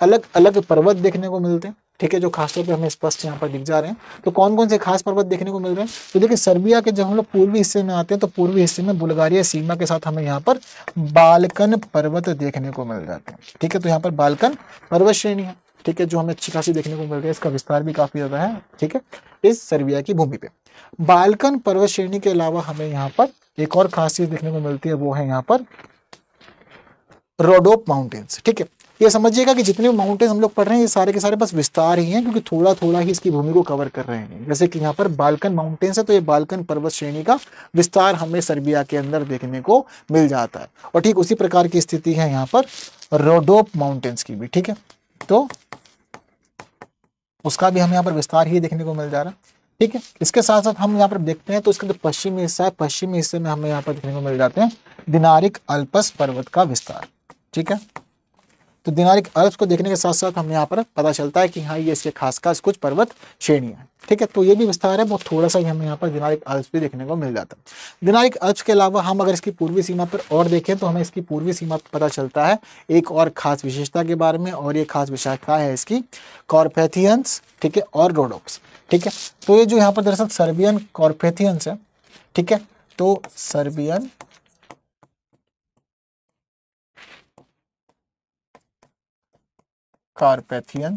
अलग अलग पर्वत देखने को मिलते हैं। ठीक है, जो खासतौर पे हमें स्पष्ट यहाँ पर दिख जा रहे हैं। तो कौन कौन से खास पर्वत देखने को मिल रहे हैं, तो देखिए सर्बिया के जब हम लोग पूर्वी हिस्से में आते हैं तो पूर्वी हिस्से में बुल्गारिया सीमा के साथ हमें यहाँ पर बाल्कन पर्वत देखने को मिल जाते हैं। ठीक है, तो यहाँ पर बाल्कन पर्वत श्रेणी है। ठीक है, जो हमें अच्छी खासी देखने को मिल रही है, इसका विस्तार भी काफी ज्यादा है। ठीक है, इस सर्बिया की भूमि पे बाल्कन पर्वत श्रेणी के अलावा हमें यहाँ पर एक और खास चीज देखने को मिलती है, वो है यहाँ पर रोडोप माउंटेन्स। ठीक है, ये समझिएगा कि जितने भी माउंटेन्स हम लोग पढ़ रहे हैं ये सारे के सारे बस विस्तार ही हैं, क्योंकि थोड़ा थोड़ा ही इसकी भूमि को कवर कर रहे हैं। जैसे कि यहाँ पर बाल्कन माउंटेन्स है तो ये बाल्कन पर्वत श्रेणी का विस्तार हमें सर्बिया के अंदर देखने को मिल जाता है। और ठीक उसी प्रकार की स्थिति है यहाँ पर रोडोप माउंटेन्स की भी। ठीक है, तो उसका भी हमें यहाँ पर विस्तार ही देखने को मिल जा रहा है। ठीक है, इसके साथ साथ हम यहाँ पर देखते हैं तो इसका जो पश्चिमी हिस्सा है, पश्चिमी हिस्से में हमें यहाँ पर देखने को मिल जाते हैं दिनारिक अल्पस पर्वत का विस्तार। ठीक है, तो दिनारिक अल्प्स को देखने के साथ साथ हमें यहाँ पर पता चलता है कि हाँ ये इसके खास खास कुछ पर्वत श्रेणियाँ हैं। ठीक है, तो ये भी विस्तार है, बहुत थोड़ा सा ही हमें यहाँ पर दिनारिक अल्प्स भी देखने को मिल जाता है। दिनारिक अल्प्स के अलावा हम अगर इसकी पूर्वी सीमा पर और देखें तो हमें इसकी पूर्वी सीमा पर पता चलता है एक और खास विशेषता के बारे में, और ये खास विशेषता है इसकी कॉर्पेथियंस। ठीक है, और रोडोप्स। ठीक है, तो ये जो यहाँ पर दरअसल सर्बियन कॉर्पेथियंस है। ठीक है, तो सर्बियन कार्पेथियन।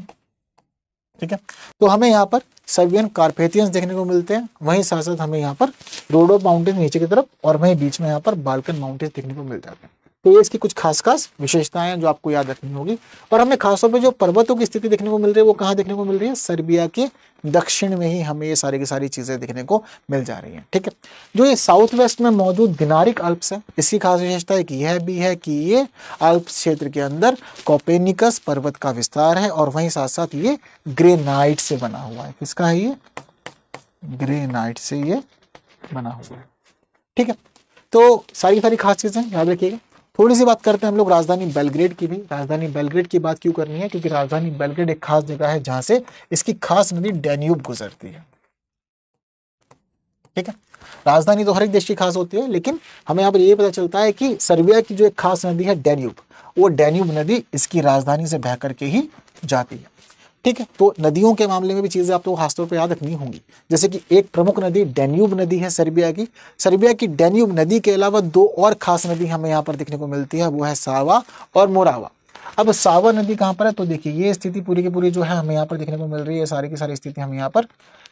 ठीक है, तो हमें यहाँ पर सर्बियन कार्पेथियंस देखने को मिलते हैं, वहीं साथ साथ हमें यहाँ पर रोडोप माउंटेन नीचे की तरफ और वहीं बीच में यहाँ पर बाल्कन माउंटेन देखने को मिल जाते हैं। तो ये इसकी कुछ खास खास विशेषताएं हैं जो आपको याद रखनी होगी। और हमें खासतौर पे जो पर्वतों की स्थिति देखने को मिल रही है वो कहाँ देखने को मिल रही है, सर्बिया के दक्षिण में ही हमें ये सारी की सारी चीजें देखने को मिल जा रही हैं। ठीक है, जो ये साउथ वेस्ट में मौजूद दिनारिक अल्प्स है, इसकी खास विशेषता है कि यह भी है कि ये अल्प्स क्षेत्र के अंदर कोपेनिकस पर्वत का विस्तार है, और वहीं साथ साथ ये ग्रेनाइट से बना हुआ है। किसका है ये, ग्रेनाइट से ये बना हुआ है। ठीक है, तो सारी खास चीजें याद रखिएगा। थोड़ी सी बात करते हैं हम लोग राजधानी बेलग्रेड की भी। राजधानी बेलग्रेड की बात क्यों करनी है, क्योंकि राजधानी बेलग्रेड एक खास जगह है जहां से इसकी खास नदी डैन्यूब गुजरती है। ठीक है, राजधानी तो हर एक देश की खास होती है, लेकिन हमें यहाँ पर ये पता चलता है कि सर्बिया की जो एक खास नदी है डैन्यूब, वो डैन्यूब नदी इसकी राजधानी से बह करके ही जाती है। ठीक है, तो नदियों के मामले में भी चीजें आपको खासतौर पर याद रखनी होंगी। जैसे कि एक प्रमुख नदी डैन्यूब नदी है सर्बिया की। सर्बिया की डैन्यूब नदी के अलावा 2 और खास नदी हमें यहाँ पर देखने को मिलती है, वो है सावा और मोरावा। अब सावा नदी कहाँ पर है, तो देखिए ये स्थिति पूरी की पूरी जो है हमें यहाँ पर देखने को मिल रही है, सारी की सारी स्थिति हमें यहाँ पर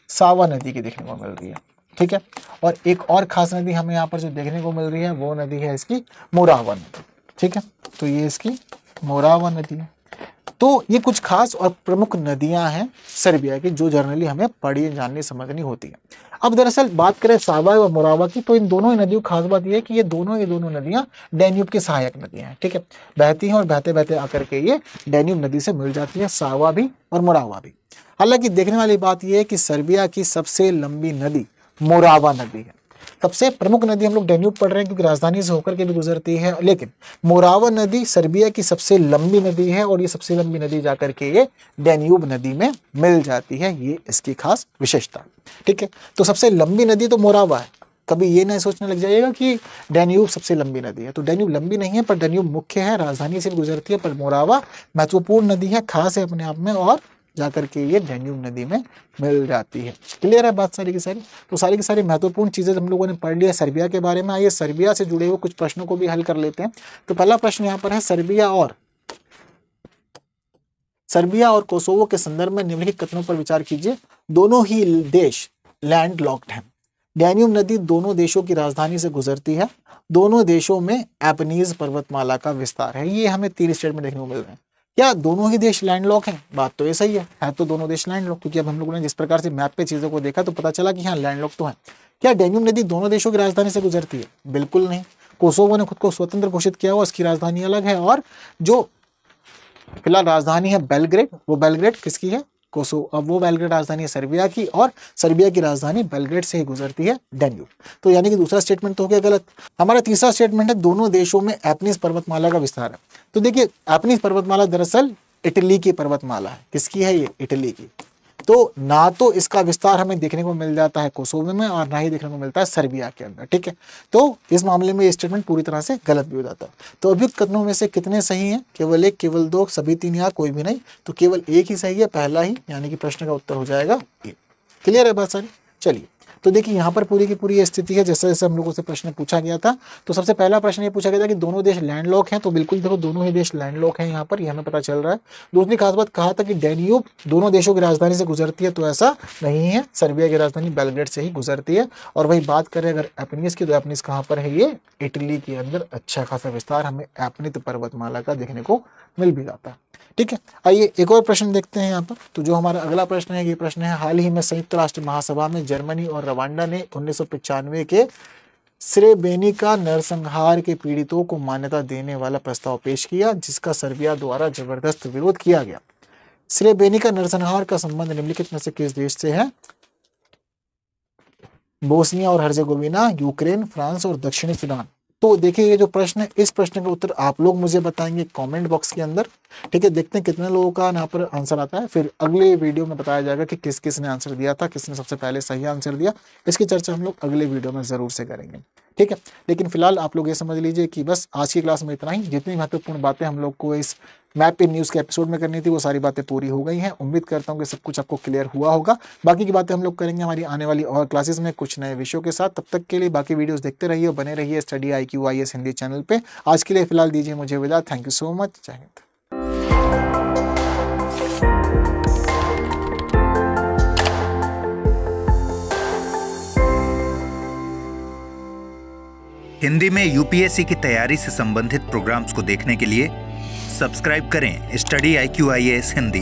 सावा नदी की देखने को मिल रही है। ठीक है, और एक और खास नदी हमें यहाँ पर जो देखने को मिल रही है वो नदी है इसकी मोरावा नदी। ठीक है, तो ये इसकी मोरावा नदी है। तो ये कुछ खास और प्रमुख नदियां हैं सर्बिया की, जो जनरली हमें पढ़ी जाननी समझनी होती है। अब दरअसल बात करें सावा और मोरावा की, तो इन दोनों ही नदियों की खास बात यह है कि ये दोनों नदियां डैन्यूब की सहायक नदियां हैं। ठीक है, बहती हैं और बहते बहते आकर के ये डैन्यूब नदी से मिल जाती है, सावा भी और मोरावा भी। हालांकि देखने वाली बात यह है कि सर्बिया की सबसे लंबी नदी मोरावा नदी है। सबसे प्रमुख नदी हम लोग डैन्यूब पढ़ रहे हैं क्योंकि राजधानी से होकर के भी गुजरती है, लेकिन मोरावा नदी सर्बिया की सबसे लंबी नदी है, और ये सबसे लंबी नदी जाकर के ये डैन्यूब नदी में मिल जाती है। ये इसकी खास विशेषता। ठीक है, तो सबसे लंबी नदी तो मोरावा है। कभी ये नहीं सोचने लग जाइएगा कि डैन्यूब सबसे लंबी नदी है, तो डैन्यूब लंबी नहीं है, पर डैन्यूब मुख्य है, राजधानी से भी गुजरती है। पर मोरावा महत्वपूर्ण नदी है, खास है अपने आप में, और जाकर के ये डैन्यूब नदी में मिल जाती है। क्लियर है बात सारी की सारी? तो सारी की सारी महत्वपूर्ण चीजें हम लोगों ने पढ़ लिया सर्बिया के बारे में। आइए सर्बिया से जुड़े हुए कुछ प्रश्नों को भी हल कर लेते हैं। तो पहला प्रश्न यहाँ पर है, सर्बिया और कोसोवो के संदर्भ में निम्नलिखित कथनों पर विचार कीजिए। दोनों ही देश लैंड लॉक्ड हैं। डैन्यूब नदी दोनों देशों की राजधानी से गुजरती है। दोनों देशों में एपनीज पर्वतमाला का विस्तार है। ये हमें 3 स्टेट में देखने को मिल रहे हैं। क्या दोनों ही देश लैंडलॉक हैं? बात तो ये सही है तो दोनों देश लैंडलॉक, क्योंकि अब हम लोगों ने जिस प्रकार से मैप पे चीजों को देखा तो पता चला कि हाँ लैंडलॉक तो है। क्या डैन्यूब नदी दोनों देशों की राजधानी से गुजरती है? बिल्कुल नहीं। कोसोवो ने खुद को स्वतंत्र घोषित किया हुआ, उसकी राजधानी अलग है, और जो फिलहाल राजधानी है बेलग्रेड, वो बेलग्रेड किसकी है? अब वो बेलग्रेड राजधानी है सर्बिया की, और सर्बिया की राजधानी बेलग्रेड से ही गुजरती है डैन्यूब। तो यानी कि दूसरा स्टेटमेंट तो हो गया गलत। हमारा तीसरा स्टेटमेंट है, दोनों देशों में एपनीज पर्वतमाला का विस्तार है। तो देखिए एपनीज पर्वतमाला दरअसल इटली की पर्वतमाला है। किसकी है ये? इटली की। तो ना तो इसका विस्तार हमें देखने को मिल जाता है कोसोवो में, और ना ही देखने को मिलता है सर्बिया के अंदर। ठीक है, तो इस मामले में ये स्टेटमेंट पूरी तरह से गलत भी हो जाता है। तो अभियुक्त कथनों में से कितने सही हैं? केवल एक, केवल दो, सभी 3 या कोई भी नहीं? तो केवल एक ही सही है, पहला ही, यानी कि प्रश्न का उत्तर हो जाएगा ए। क्लियर है बात सारी? चलिए, तो देखिए यहाँ पर पूरी की पूरी स्थिति है जैसे जैसे हम लोगों से प्रश्न पूछा गया था। तो सबसे पहला प्रश्न ये पूछा गया था कि दोनों देश लैंडलॉक हैं, तो बिल्कुल देखो दोनों ही देश लैंडलॉक हैं, यहाँ पर ये हमें पता चल रहा है। दूसरी खास बात कहा था कि डैन्यूब दोनों देशों की राजधानी से गुजरती है, तो ऐसा नहीं है, सर्बिया की राजधानी बेलग्रेड से ही गुजरती है। और वही बात करें अगर एपनीज की, तो एपनीज कहाँ पर है? ये इटली के अंदर अच्छा खासा विस्तार हमें एपनीद पर्वतमाला का देखने को मिल भी जाता है। ठीक है, आइए एक और प्रश्न देखते हैं यहाँ पर। तो जो हमारा अगला प्रश्न है, ये प्रश्न है, हाल ही में संयुक्त राष्ट्र महासभा में जर्मनी और रवांडा ने 1995 के स्रेब्रेनिका नरसंहार के पीड़ितों को मान्यता देने वाला प्रस्ताव पेश किया, जिसका सर्बिया द्वारा जबरदस्त विरोध किया गया। स्रेब्रेनिका नरसंहार का संबंध निम्नलिखित में से किस देश से है? बोस्निया और हर्जेगोविना, यूक्रेन, फ्रांस और दक्षिणी सूडान। तो देखिए ये जो प्रश्न है, इस प्रश्न का उत्तर आप लोग मुझे बताएंगे कमेंट बॉक्स के अंदर। ठीक है, देखते हैं कितने लोगों का यहाँ पर आंसर आता है। फिर अगले वीडियो में बताया जाएगा कि किस किस ने आंसर दिया था, किसने सबसे पहले सही आंसर दिया। इसकी चर्चा हम लोग अगले वीडियो में जरूर से करेंगे। ठीक है, लेकिन फिलहाल आप लोग ये समझ लीजिए कि बस आज की क्लास में इतना ही। जितनी महत्वपूर्ण बातें हम लोग को इस मैप इन न्यूज़ के एपिसोड में करनी थी, वो सारी बातें पूरी हो गई हैं। उम्मीद करता हूँ कि सब कुछ आपको क्लियर हुआ होगा। बाकी की बातें हम लोग करेंगे हमारी आने वाली और क्लासेस में कुछ नए विषयों के साथ। तब तक के लिए बाकी वीडियोस देखते रहिए और बने रहिए study IQ IAS Hindi channel पे। आज के लिए फिलहाल दीजिए मुझे विदा। Thank you so much. जय हिंद। हिंदी में UPSC की तैयारी से संबंधित प्रोग्राम्स को देखने के लिए सब्सक्राइब करें स्टडी IQ IAS हिंदी।